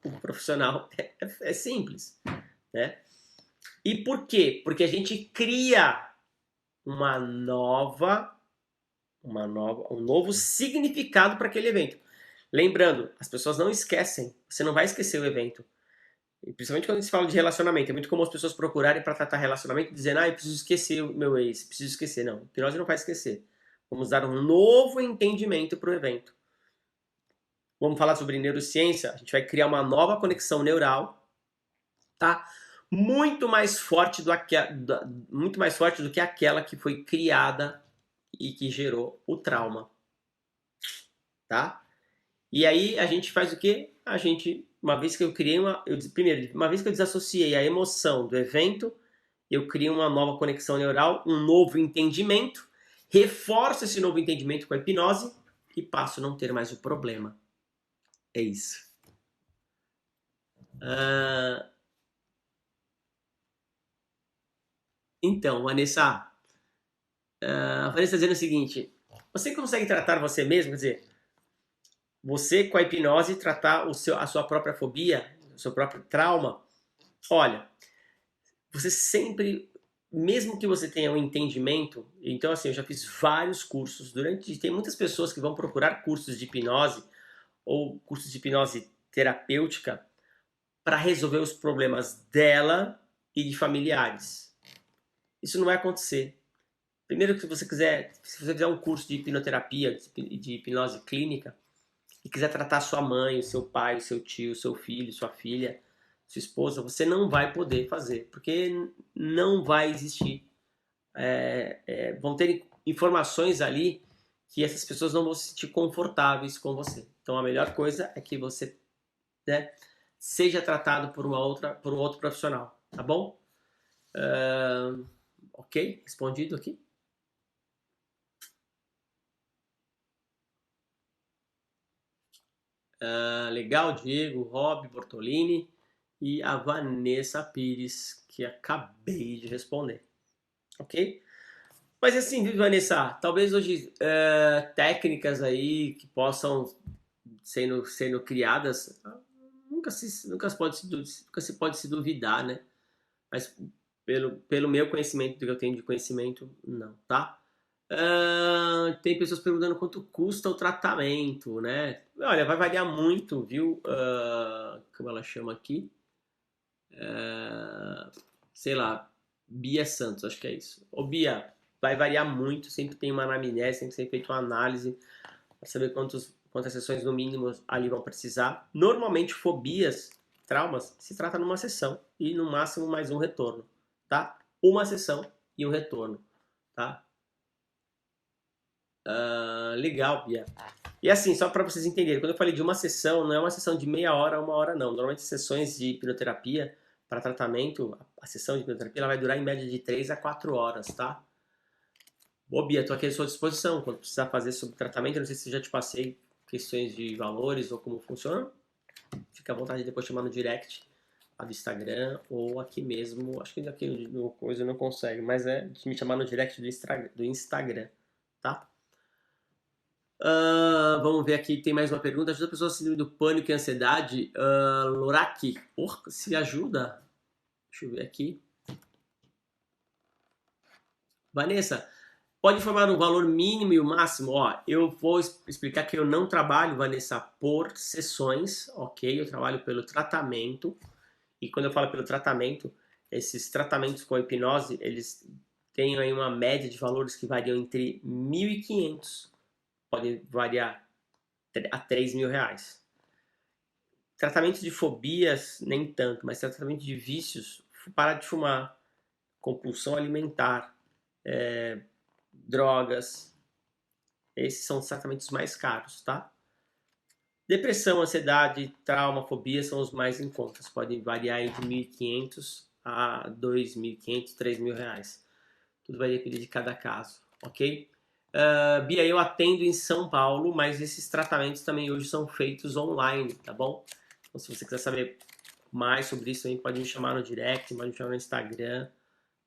[SPEAKER 2] um profissional, é simples, né? E por quê? Porque a gente cria um novo significado para aquele evento. Lembrando, as pessoas não esquecem, você não vai esquecer o evento. E principalmente quando se fala de relacionamento, é muito comum as pessoas procurarem para tratar relacionamento dizendo, eu preciso esquecer o meu ex, preciso esquecer. Não, hipnose não vai esquecer. Vamos dar um novo entendimento para o evento. Vamos falar sobre neurociência, a gente vai criar uma nova conexão neural, tá? Muito mais forte do que aquela que foi criada e que gerou o trauma, tá? E aí a gente faz o quê? Uma vez que eu criei uma vez que eu desassociei a emoção do evento, eu crio uma nova conexão neural, um novo entendimento, reforço esse novo entendimento com a hipnose e passo a não ter mais o problema. É isso. Então, Vanessa, a Vanessa está dizendo o seguinte: você consegue tratar você mesmo? Quer dizer, você com a hipnose tratar a sua própria fobia, o seu próprio trauma? Olha, você sempre, mesmo que você tenha um entendimento, então assim, eu já fiz vários cursos, tem muitas pessoas que vão procurar cursos de hipnose ou cursos de hipnose terapêutica para resolver os problemas dela e de familiares. Isso não vai acontecer. Primeiro que se você fizer um curso de hipnoterapia, de hipnose clínica, e quiser tratar sua mãe, o seu pai, o seu tio, o seu filho, sua filha, sua esposa, você não vai poder fazer, porque não vai existir. Vão ter informações ali que essas pessoas não vão se sentir confortáveis com você. Então a melhor coisa é que você, né, seja tratado por um outro profissional, tá bom? Ok? Respondido aqui? Legal, Diego, Rob, Bortolini e a Vanessa Pires, que acabei de responder. Ok? Mas assim, Vanessa, talvez hoje técnicas aí que possam sendo criadas, nunca se pode se duvidar, né? Mas pelo meu conhecimento, do que eu tenho de conhecimento, não, tá? Tem pessoas perguntando quanto custa o tratamento, né? Olha, vai variar muito, viu? Como ela chama aqui? Sei lá, Bia Santos, acho que é isso. Ô Bia, vai variar muito, sempre tem uma anamnese, sempre tem feito uma análise para saber quantas sessões no mínimo ali vão precisar. Normalmente, fobias, traumas, se trata numa sessão e no máximo mais um retorno, tá? Uma sessão e um retorno, tá? Legal, Bia. E assim, só para vocês entenderem, quando eu falei de uma sessão, não é uma sessão de meia hora, uma hora não. Normalmente sessões de hipnoterapia para tratamento, a sessão de hipnoterapia ela vai durar em média de 3 a 4 horas, tá? Ô Bia, estou aqui à sua disposição. Quando precisar fazer sobre tratamento, eu não sei se já te passei questões de valores ou como funciona. Fica à vontade de depois chamar no direct lá do Instagram ou aqui mesmo. Acho que aqui no coisa não consegue, mas é de me chamar no direct do Instagram, tá? Vamos ver aqui, tem mais uma pergunta. Ajuda a pessoa com síndrome do pânico e ansiedade? Loraki, porra, se ajuda. Deixa eu ver aqui. Vanessa, pode informar o valor mínimo e o máximo? Ó, eu vou explicar que eu não trabalho, Vanessa, por sessões, ok? Eu trabalho pelo tratamento. E quando eu falo pelo tratamento, esses tratamentos com a hipnose, eles têm aí uma média de valores que variam entre 1.500, pode variar a 3.000 reais. Tratamento de fobias, nem tanto, mas tratamento de vícios, parar de fumar, compulsão alimentar, drogas, esses são os tratamentos mais caros, tá? Depressão, ansiedade, trauma, fobia são os mais em contas, podem variar entre 1.500 a 2.500, 3.000 reais. Tudo vai depender de cada caso, ok? Bia, eu atendo em São Paulo, mas esses tratamentos também hoje são feitos online, tá bom? Então, se você quiser saber mais sobre isso, também pode me chamar no direct, pode me chamar no Instagram,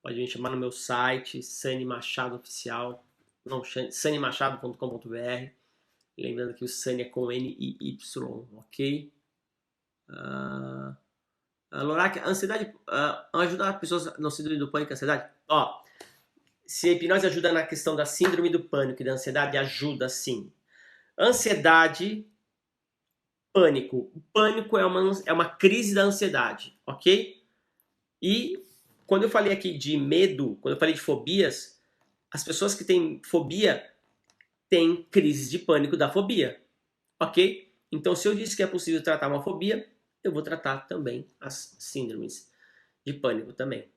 [SPEAKER 2] pode me chamar no meu site, Sani Machado Oficial, não, sanimachado.com.br. Lembrando que o Sani é com N-I-Y, ok? Lorac, ansiedade, ajudar as pessoas no síndrome do pânico e ansiedade? Ó, se a hipnose ajuda na questão da síndrome do pânico e da ansiedade, ajuda sim. Ansiedade, pânico. Pânico é uma crise da ansiedade, ok? E quando eu falei aqui de medo, quando eu falei de fobias, as pessoas que têm fobia têm crises de pânico da fobia, ok? Então, se eu disse que é possível tratar uma fobia, eu vou tratar também as síndromes de pânico também,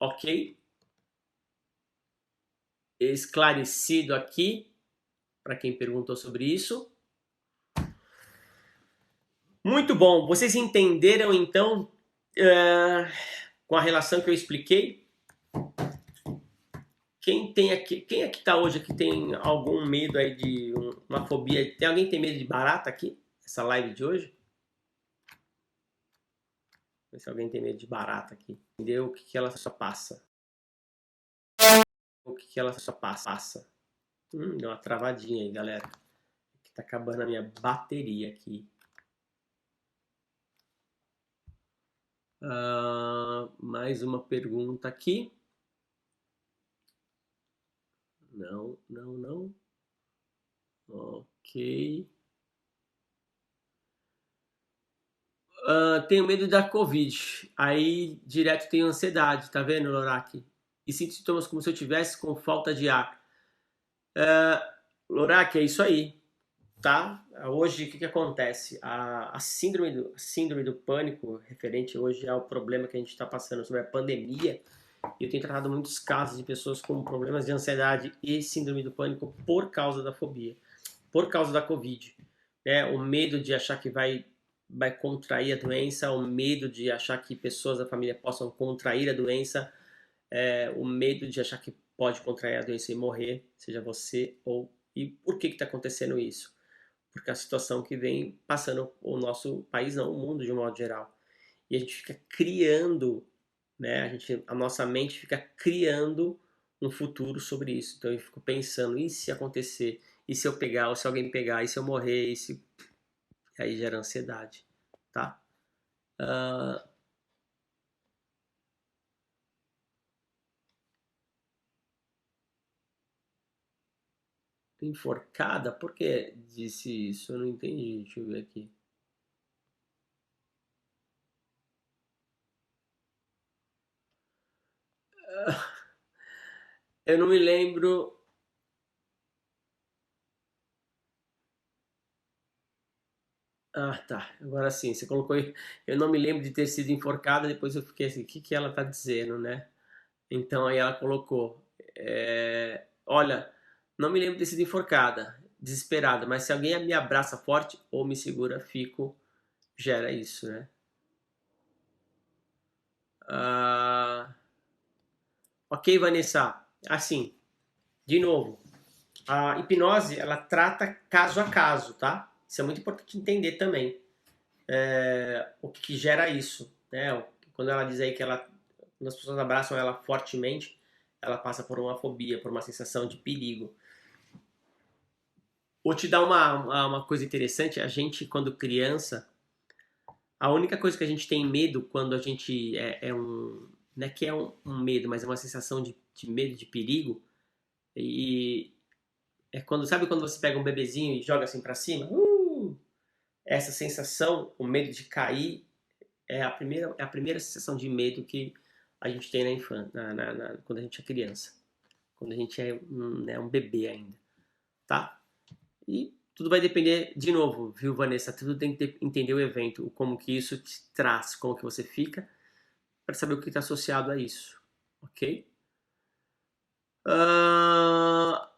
[SPEAKER 2] ok? Esclarecido aqui, para quem perguntou sobre isso. Muito bom, vocês entenderam então com a relação que eu expliquei? Quem aqui está hoje que tem algum medo aí de uma fobia? Tem alguém que tem medo de barata aqui? Essa live de hoje? Ver se alguém tem medo de barata aqui. Entendeu? O que ela só passa? O que ela só passa? Deu uma travadinha aí, galera. Que tá acabando a minha bateria aqui. Mais uma pergunta aqui. Não, não, não. Ok. Tenho medo da Covid. Aí direto tenho ansiedade, tá vendo, Lorac? E sinto sintomas como se eu tivesse com falta de ar. Lorac, é isso aí, tá? Hoje, o que acontece? A síndrome do pânico, referente hoje ao problema que a gente está passando sobre a pandemia, eu tenho tratado muitos casos de pessoas com problemas de ansiedade e síndrome do pânico por causa da fobia, por causa da Covid. Né? O medo de achar que vai contrair a doença, o medo de achar que pessoas da família possam contrair a doença, o medo de achar que pode contrair a doença e morrer, seja você ou... E por que está acontecendo isso? Porque a situação que vem passando o nosso país, não, o mundo de um modo geral. E a gente fica criando, né? A nossa mente fica criando um futuro sobre isso. Então eu fico pensando, e se acontecer? E se eu pegar? Ou se alguém pegar? E se eu morrer? E se... Aí gera ansiedade, tá? Enforcada? Por que disse isso? Eu não entendi. Deixa eu ver aqui. Eu não me lembro. Ah, tá. Agora sim, você colocou. Eu não me lembro de ter sido enforcada. Depois eu fiquei assim: o que que ela tá dizendo, né? Então aí ela colocou: olha, não me lembro de ter sido enforcada, desesperada, mas se alguém me abraça forte ou me segura, fico. Gera isso, né? Ah, ok, Vanessa. Assim, de novo. A hipnose, ela trata caso a caso, tá? Isso é muito importante entender também. O que gera isso, né? Quando ela diz aí que quando as pessoas abraçam ela fortemente, ela passa por uma fobia, por uma sensação de perigo. Vou te dar uma coisa interessante. A gente, quando criança, a única coisa que a gente tem medo quando a gente é um. Não é que é um medo, mas é uma sensação de medo, de perigo. E é quando, sabe quando você pega um bebezinho e joga assim pra cima? Essa sensação, o medo de cair, é a primeira sensação de medo que a gente tem na infância, quando a gente é criança. Quando a gente é um bebê ainda, tá? E tudo vai depender, de novo, viu, Vanessa? Tudo tem que entender o evento, como que isso te traz, como que você fica, para saber o que está associado a isso, ok?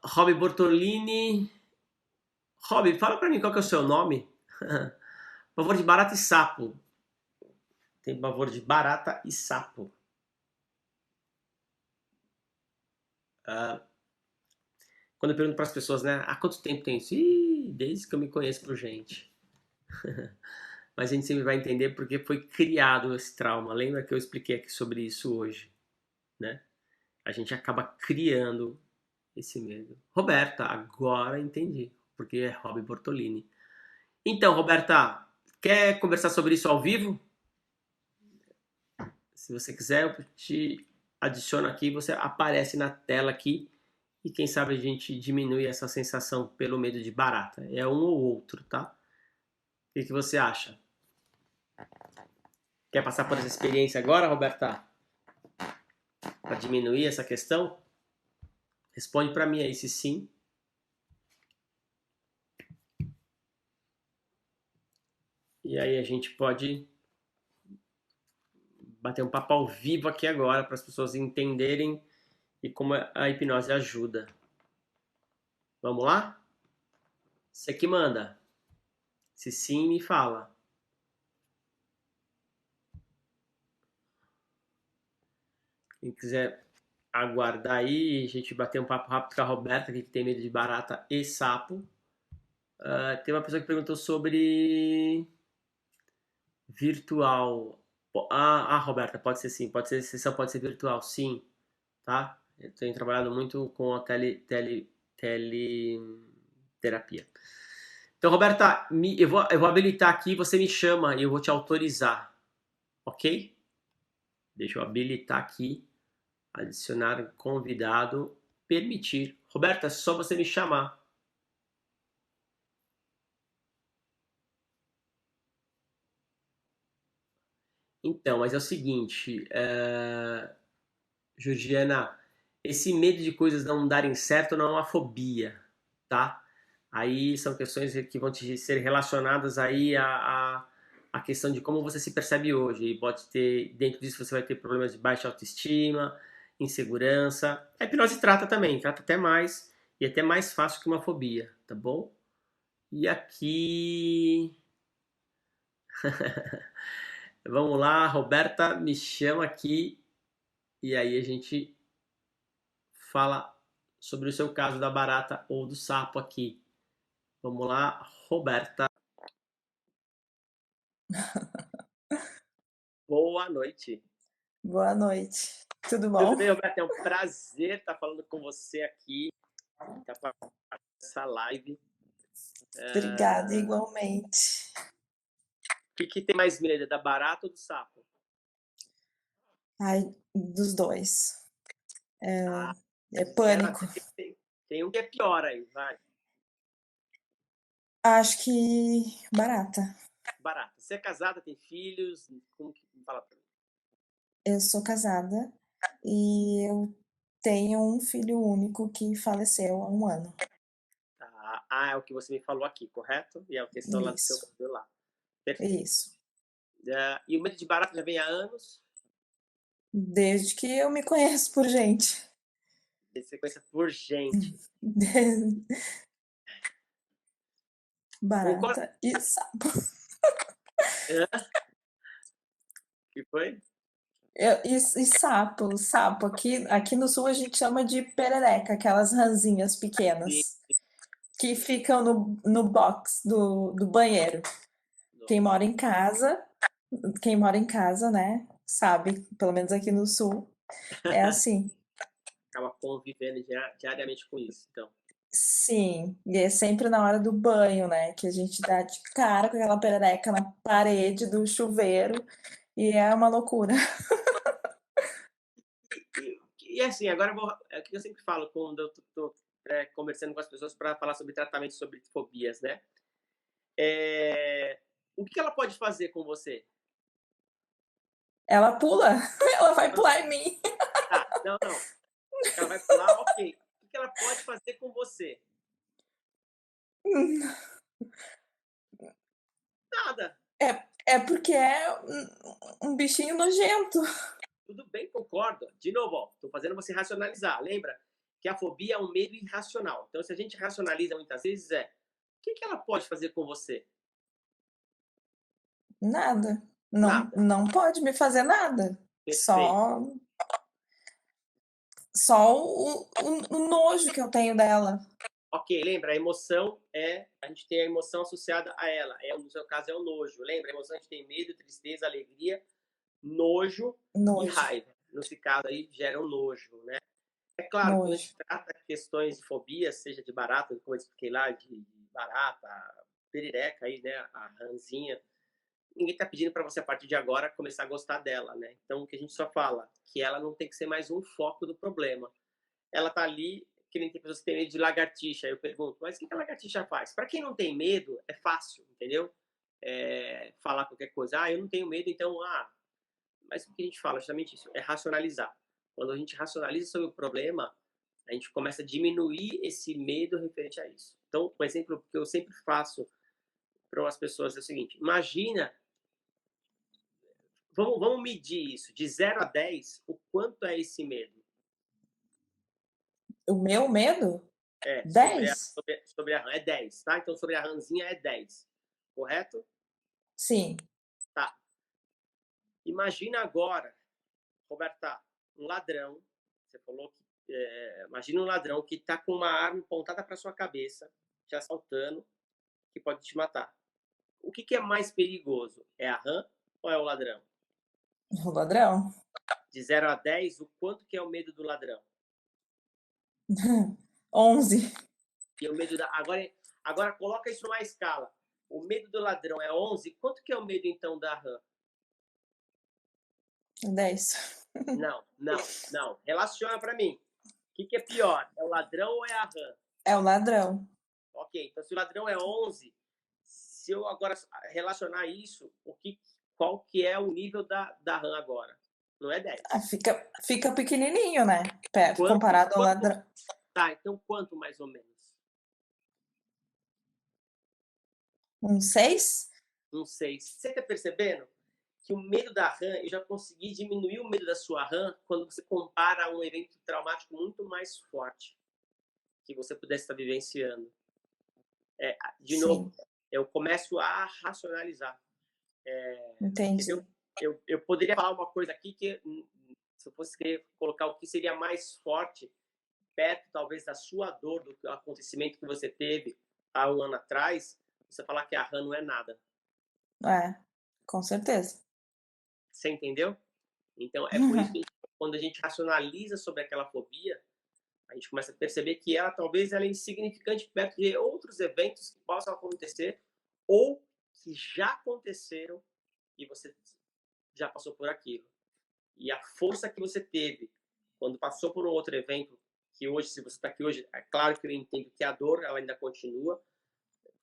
[SPEAKER 2] Rob Bortolini. Rob, fala para mim qual que é o seu nome. Pavor de barata e sapo. Tem pavor de barata e sapo. Ah, quando eu pergunto para as pessoas, né? Há quanto tempo tem isso? Ih, desde que eu me conheço por gente. Mas a gente sempre vai entender porque foi criado esse trauma. Lembra que eu expliquei aqui sobre isso hoje, né? A gente acaba criando esse medo. Roberta, agora entendi, porque é Rob Bortolini. Então, Roberta, quer conversar sobre isso ao vivo? Se você quiser, eu te adiciono aqui, você aparece na tela aqui e quem sabe a gente diminui essa sensação pelo medo de barata. É um ou outro, tá? O que você acha? Quer passar por essa experiência agora, Roberta? Para diminuir essa questão? Responde para mim aí se sim. E aí a gente pode bater um papo ao vivo aqui agora para as pessoas entenderem e como a hipnose ajuda. Vamos lá? Você que manda. Se sim, me fala. Quem quiser aguardar aí, a gente bater um papo rápido com a Roberta, que tem medo de barata e sapo. Tem uma pessoa que perguntou sobre virtual. Roberta, pode ser sim, pode ser, sessão pode ser virtual, sim, tá? Eu tenho trabalhado muito com a teleterapia. Então, Roberta, eu vou habilitar aqui, você me chama e eu vou te autorizar, ok? Deixa eu habilitar aqui, adicionar convidado, permitir. Roberta, é só você me chamar. Então, mas é o seguinte, Georgiana, esse medo de coisas não darem certo não é uma fobia, tá? Aí são questões que vão ser relacionadas aí à questão de como você se percebe hoje. E pode ter, dentro disso você vai ter problemas de baixa autoestima, insegurança. A hipnose trata também, trata até mais e até mais fácil que uma fobia, tá bom? E aqui, vamos lá, Roberta, me chama aqui e aí a gente fala sobre o seu caso da barata ou do sapo aqui. Vamos lá, Roberta. Boa noite.
[SPEAKER 3] Boa noite. Tudo bom?
[SPEAKER 2] Tudo bem, Roberta? É um prazer estar falando com você aqui, estar com essa live.
[SPEAKER 3] Obrigada, igualmente.
[SPEAKER 2] O que tem mais medo, da barata ou do sapo?
[SPEAKER 3] Ai, dos dois.
[SPEAKER 2] Ah,
[SPEAKER 3] É pânico.
[SPEAKER 2] tem um que é pior aí, vai.
[SPEAKER 3] Acho que barata.
[SPEAKER 2] Barata. Você é casada, tem filhos? Como que fala pra mim?
[SPEAKER 3] Eu sou casada e eu tenho um filho único que faleceu há um ano.
[SPEAKER 2] Tá. É o que você me falou aqui, correto? E é a questão lá do seu
[SPEAKER 3] Isso,
[SPEAKER 2] filho lá. Perfeito.
[SPEAKER 3] isso.
[SPEAKER 2] E o medo de barata já vem há anos?
[SPEAKER 3] Desde que eu me conheço por gente.
[SPEAKER 2] Tem sequência por gente. Concorda?
[SPEAKER 3] Barata e sapo.
[SPEAKER 2] Que foi?
[SPEAKER 3] E sapo, sapo. Aqui no sul a gente chama de perereca, aquelas ranzinhas
[SPEAKER 2] Sim.
[SPEAKER 3] pequenas que ficam no box do banheiro. Quem mora em casa, né, sabe, pelo menos aqui no sul, é assim.
[SPEAKER 2] Acaba convivendo diariamente com isso, então.
[SPEAKER 3] Sim, e é sempre na hora do banho, né, que a gente dá de cara com aquela perereca na parede do chuveiro e é uma loucura.
[SPEAKER 2] E assim, agora é o que eu sempre falo quando eu tô, conversando com as pessoas para falar sobre tratamento sobre fobias, né? O que ela pode fazer com você?
[SPEAKER 3] Ela pula, ela vai pular em mim.
[SPEAKER 2] Tá, não, não. Ela vai pular, ok. O que ela pode fazer com você? Nada.
[SPEAKER 3] É porque é um bichinho nojento.
[SPEAKER 2] Tudo bem, concordo. De novo, ó, tô fazendo você racionalizar. Lembra que a fobia é um medo irracional. Então, se a gente racionaliza muitas vezes, o que ela pode fazer com você?
[SPEAKER 3] Nada. Não,
[SPEAKER 2] Nada.
[SPEAKER 3] não pode me fazer nada.
[SPEAKER 2] Perfeito.
[SPEAKER 3] Só o nojo que eu tenho dela.
[SPEAKER 2] Ok, lembra, a emoção a gente tem a emoção associada a ela. No seu caso, é o nojo. Lembra, a emoção a gente tem medo, tristeza, alegria, nojo e
[SPEAKER 3] Nojo,
[SPEAKER 2] raiva. Nesse caso aí, gera um nojo, né? É claro, quando a
[SPEAKER 3] nojo.
[SPEAKER 2] gente trata questões de fobia, seja de barata, como eu expliquei lá, de barata, perereca aí, né, a ranzinha, ninguém está pedindo para você, a partir de agora, começar a gostar dela, né? Então, o que a gente só fala, que ela não tem que ser mais um foco do problema. Ela tá ali, que nem tem pessoas que têm medo de lagartixa. Eu pergunto, mas o que a lagartixa faz? Para quem não tem medo, é fácil, entendeu? Falar qualquer coisa. Ah, eu não tenho medo, então, mas o que a gente fala, justamente isso, é racionalizar. Quando a gente racionaliza sobre o problema, a gente começa a diminuir esse medo referente a isso. Então, um exemplo que eu sempre faço para as pessoas é o seguinte: imagina, vamos medir isso, de 0 a 10, o quanto é esse medo?
[SPEAKER 3] O meu medo?
[SPEAKER 2] É,
[SPEAKER 3] 10.
[SPEAKER 2] sobre a rã, é 10, tá? Então, sobre a ranzinha é 10, correto?
[SPEAKER 3] Sim.
[SPEAKER 2] Tá. Imagina agora, Roberta, um ladrão, você falou que, imagina um ladrão que tá com uma arma apontada para sua cabeça, te assaltando, que pode te matar. O que é mais perigoso? É a rã ou é o ladrão?
[SPEAKER 3] O ladrão.
[SPEAKER 2] De 0 a 10, o quanto que é o medo do ladrão?
[SPEAKER 3] 11.
[SPEAKER 2] E o medo da. Agora coloca isso numa escala. O medo do ladrão é 11, quanto que é o medo então da rã?
[SPEAKER 3] 10.
[SPEAKER 2] Não, não, não. Relaciona para mim. O que é pior? É o ladrão ou é a rã?
[SPEAKER 3] É o ladrão.
[SPEAKER 2] Ok, então se o ladrão é 11, se eu agora relacionar isso, qual que é o nível da rã agora? Não é
[SPEAKER 3] Ah,
[SPEAKER 2] 10.
[SPEAKER 3] fica pequenininho, né? Perto,
[SPEAKER 2] Quanto,
[SPEAKER 3] comparado ao
[SPEAKER 2] quanto,
[SPEAKER 3] ladrão.
[SPEAKER 2] tá, então quanto mais ou menos?
[SPEAKER 3] Um 6?
[SPEAKER 2] Um 6. Você está percebendo que o medo da rã, eu já consegui diminuir o medo da sua rã quando você compara a um evento traumático muito mais forte que você pudesse estar vivenciando. De novo,
[SPEAKER 3] Sim,
[SPEAKER 2] eu começo a racionalizar. Entendeu?
[SPEAKER 3] entendi.
[SPEAKER 2] Eu poderia falar uma coisa aqui que, se eu fosse querer colocar o que seria mais forte, perto talvez da sua dor, do acontecimento que você teve há um ano atrás, você falar que a rã não é nada.
[SPEAKER 3] É, com certeza.
[SPEAKER 2] Você entendeu? Então, é por isso que quando a gente racionaliza sobre aquela fobia, a gente começa a perceber que ela é insignificante perto de outros eventos que possam acontecer ou que já aconteceram e você já passou por aquilo. E a força que você teve quando passou por um outro evento, que hoje, se você está aqui hoje, é claro que eu entendo que a dor ela ainda continua,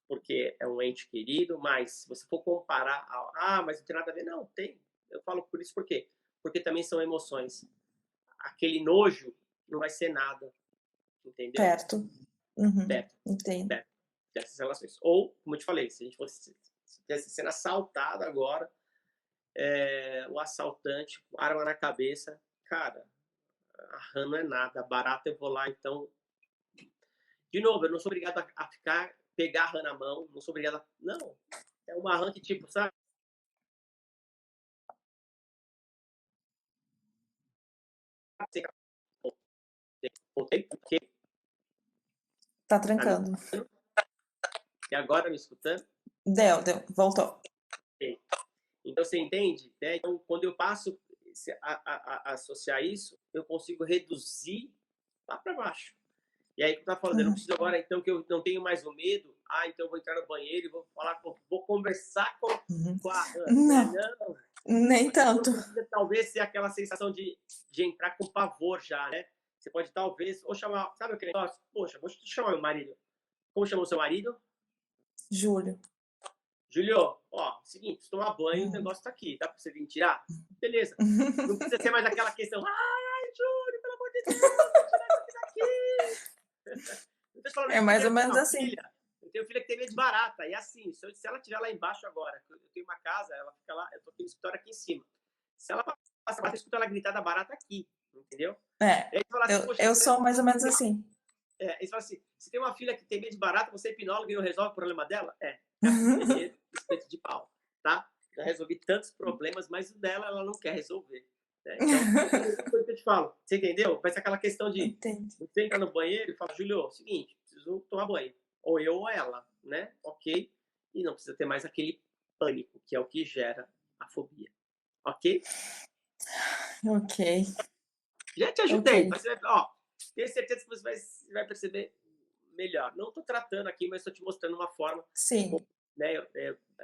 [SPEAKER 2] porque é um ente querido, mas se você for comparar, mas não tem nada a ver, não, tem. Eu falo por isso por quê? Porque também são emoções. Aquele nojo não vai ser nada, entendeu?
[SPEAKER 3] Perto. Uhum,
[SPEAKER 2] Perto,
[SPEAKER 3] entendo.
[SPEAKER 2] perto dessas relações. Ou, como eu te falei, se a gente fosse sendo assaltado agora, o assaltante, arma na cabeça, cara, a rã não é nada, barata eu vou lá, então. De novo, eu não sou obrigado a pegar a rã na mão, não sou obrigado a. Não. É uma rã que, tipo, sabe? Voltei porque
[SPEAKER 3] Tá
[SPEAKER 2] tá me.
[SPEAKER 3] trancando.
[SPEAKER 2] E agora me escutando?
[SPEAKER 3] Deu, voltou.
[SPEAKER 2] Ok. Então você entende? Né? Então, quando eu passo a associar isso, eu consigo reduzir lá para baixo. E aí, que eu tava falando, eu não preciso agora, então, que eu não tenho mais o medo, então eu vou entrar no banheiro e vou falar, vou conversar
[SPEAKER 3] Uhum.
[SPEAKER 2] com a Ana, né?
[SPEAKER 3] Não,
[SPEAKER 2] Não,
[SPEAKER 3] nem
[SPEAKER 2] você não
[SPEAKER 3] tanto.
[SPEAKER 2] precisa, talvez, ser aquela sensação de entrar com pavor já, né? Você pode, talvez, ou chamar, sabe aquele negócio? Poxa, vou te chamar meu marido. Como chama o seu marido?
[SPEAKER 3] Júlio.
[SPEAKER 2] Júlio, ó, seguinte, tomar banho, o
[SPEAKER 3] Hum.
[SPEAKER 2] negócio tá aqui, dá pra você vir tirar? Beleza. Não precisa ser mais aquela questão, Júlio, pelo amor de Deus, vem tirar isso aqui daqui. Eu tô falando
[SPEAKER 3] É
[SPEAKER 2] isso porque
[SPEAKER 3] mais ou
[SPEAKER 2] eu tenho
[SPEAKER 3] menos
[SPEAKER 2] uma
[SPEAKER 3] assim.
[SPEAKER 2] filha, eu tenho uma filha que tem medo de barata, e assim, se ela estiver lá embaixo agora, eu tenho uma casa, ela fica lá, eu tô aqui no escritório aqui em cima. Se ela passar, eu escuto ela gritar da barata aqui, entendeu?
[SPEAKER 3] É,
[SPEAKER 2] E aí você fala assim, poxa,
[SPEAKER 3] eu
[SPEAKER 2] você
[SPEAKER 3] sou mais ou menos assim.
[SPEAKER 2] aí você fala assim, se tem uma filha que tem medo de barata, você é hipnólogo e não resolve o problema dela? Café medo, espeto de pau, tá? Já resolvi tantos problemas, mas o dela ela não quer resolver. Né? Então, é a mesma coisa que eu te falo. Você entendeu? Vai ser aquela questão de
[SPEAKER 3] Entendi.
[SPEAKER 2] você entrar no banheiro e falar, Júlio, seguinte, preciso tomar banho. Ou eu ou ela, né? Ok? E não precisa ter mais aquele pânico, que é o que gera a fobia. Ok?
[SPEAKER 3] Ok,
[SPEAKER 2] Já te
[SPEAKER 3] ok.
[SPEAKER 2] ajudei, mas você vai, tenho certeza que você vai perceber melhor. Não estou tratando aqui, mas estou te mostrando uma forma,
[SPEAKER 3] Sim,
[SPEAKER 2] né,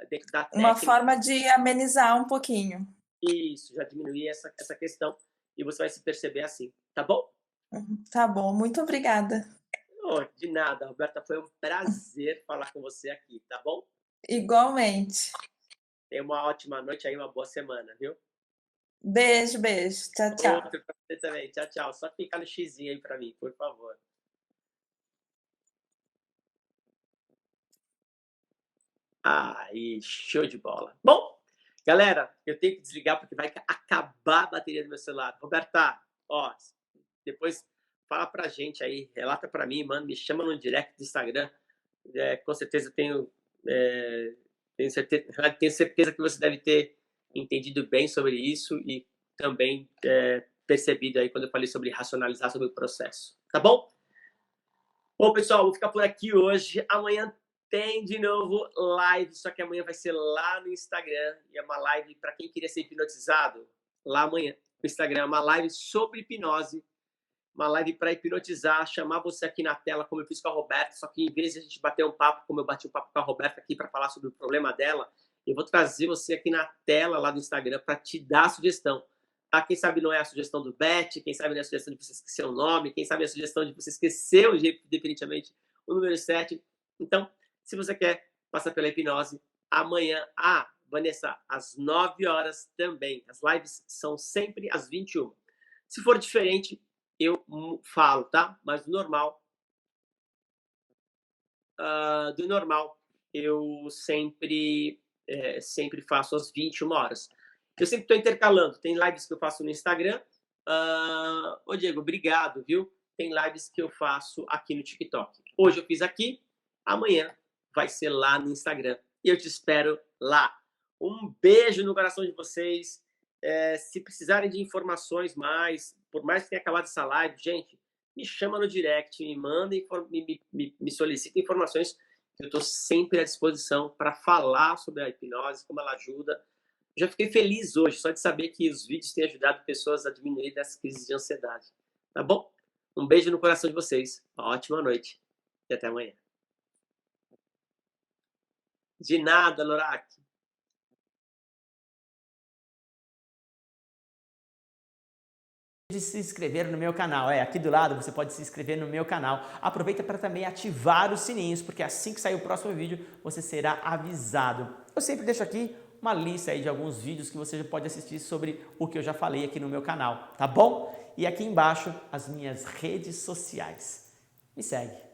[SPEAKER 2] dentro da
[SPEAKER 3] uma
[SPEAKER 2] técnica.
[SPEAKER 3] forma de amenizar um pouquinho.
[SPEAKER 2] Isso, já diminuir essa questão e você vai se perceber assim, tá bom?
[SPEAKER 3] Tá bom, muito obrigada.
[SPEAKER 2] Oh, de nada, Roberta, foi um prazer falar com você aqui, tá bom?
[SPEAKER 3] Igualmente.
[SPEAKER 2] Tenha uma ótima noite aí, uma boa semana, viu?
[SPEAKER 3] Beijo, beijo. Tchau, tchau.
[SPEAKER 2] Outro pra você também. Tchau, tchau. Só clicar no xizinho aí pra mim, por favor. Aí, show de bola. Bom, galera, eu tenho que desligar porque vai acabar a bateria do meu celular. Roberta, depois fala pra gente aí, relata pra mim, mano, me chama no direct do Instagram. Com certeza tenho certeza que você deve ter entendido bem sobre isso e também percebido aí quando eu falei sobre racionalizar sobre o processo. Tá bom? Bom, pessoal, vou ficar por aqui hoje. Amanhã tem de novo live, só que amanhã vai ser lá no Instagram. E é uma live para quem queria ser hipnotizado. Lá amanhã no Instagram, uma live sobre hipnose. Uma live para hipnotizar, chamar você aqui na tela, como eu fiz com a Roberta. Só que em vez de a gente bater um papo, como eu bati um papo com a Roberta aqui para falar sobre o problema dela, eu vou trazer você aqui na tela lá do Instagram para te dar a sugestão. Tá? Quem sabe não é a sugestão do Bet, quem sabe não é a sugestão de você esquecer o nome, quem sabe é a sugestão de você esquecer definitivamente o número 7. Então, se você quer passar pela hipnose, amanhã, Vanessa, às 9 horas também. As lives são sempre às 21. Se for diferente, eu falo, tá? Mas do normal, eu sempre faço às 21 horas. Eu sempre estou intercalando. Tem lives que eu faço no Instagram. Ô, Diego, obrigado, viu? Tem lives que eu faço aqui no TikTok. Hoje eu fiz aqui, amanhã vai ser lá no Instagram. E eu te espero lá. Um beijo no coração de vocês. Se precisarem de informações mais, por mais que tenha acabado essa live, gente, me chama no direct, me manda, me solicita informações. Eu estou sempre à disposição para falar sobre a hipnose, como ela ajuda. Já fiquei feliz hoje só de saber que os vídeos têm ajudado pessoas a diminuir das crises de ansiedade. Tá bom? Um beijo no coração de vocês. Uma ótima noite e até amanhã. De nada, Lorac.
[SPEAKER 1] De se inscrever no meu canal, aqui do lado você pode se inscrever no meu canal. Aproveita para também ativar os sininhos, porque assim que sair o próximo vídeo, você será avisado. Eu sempre deixo aqui uma lista aí de alguns vídeos que você já pode assistir sobre o que eu já falei aqui no meu canal, tá bom? E aqui embaixo as minhas redes sociais. Me segue.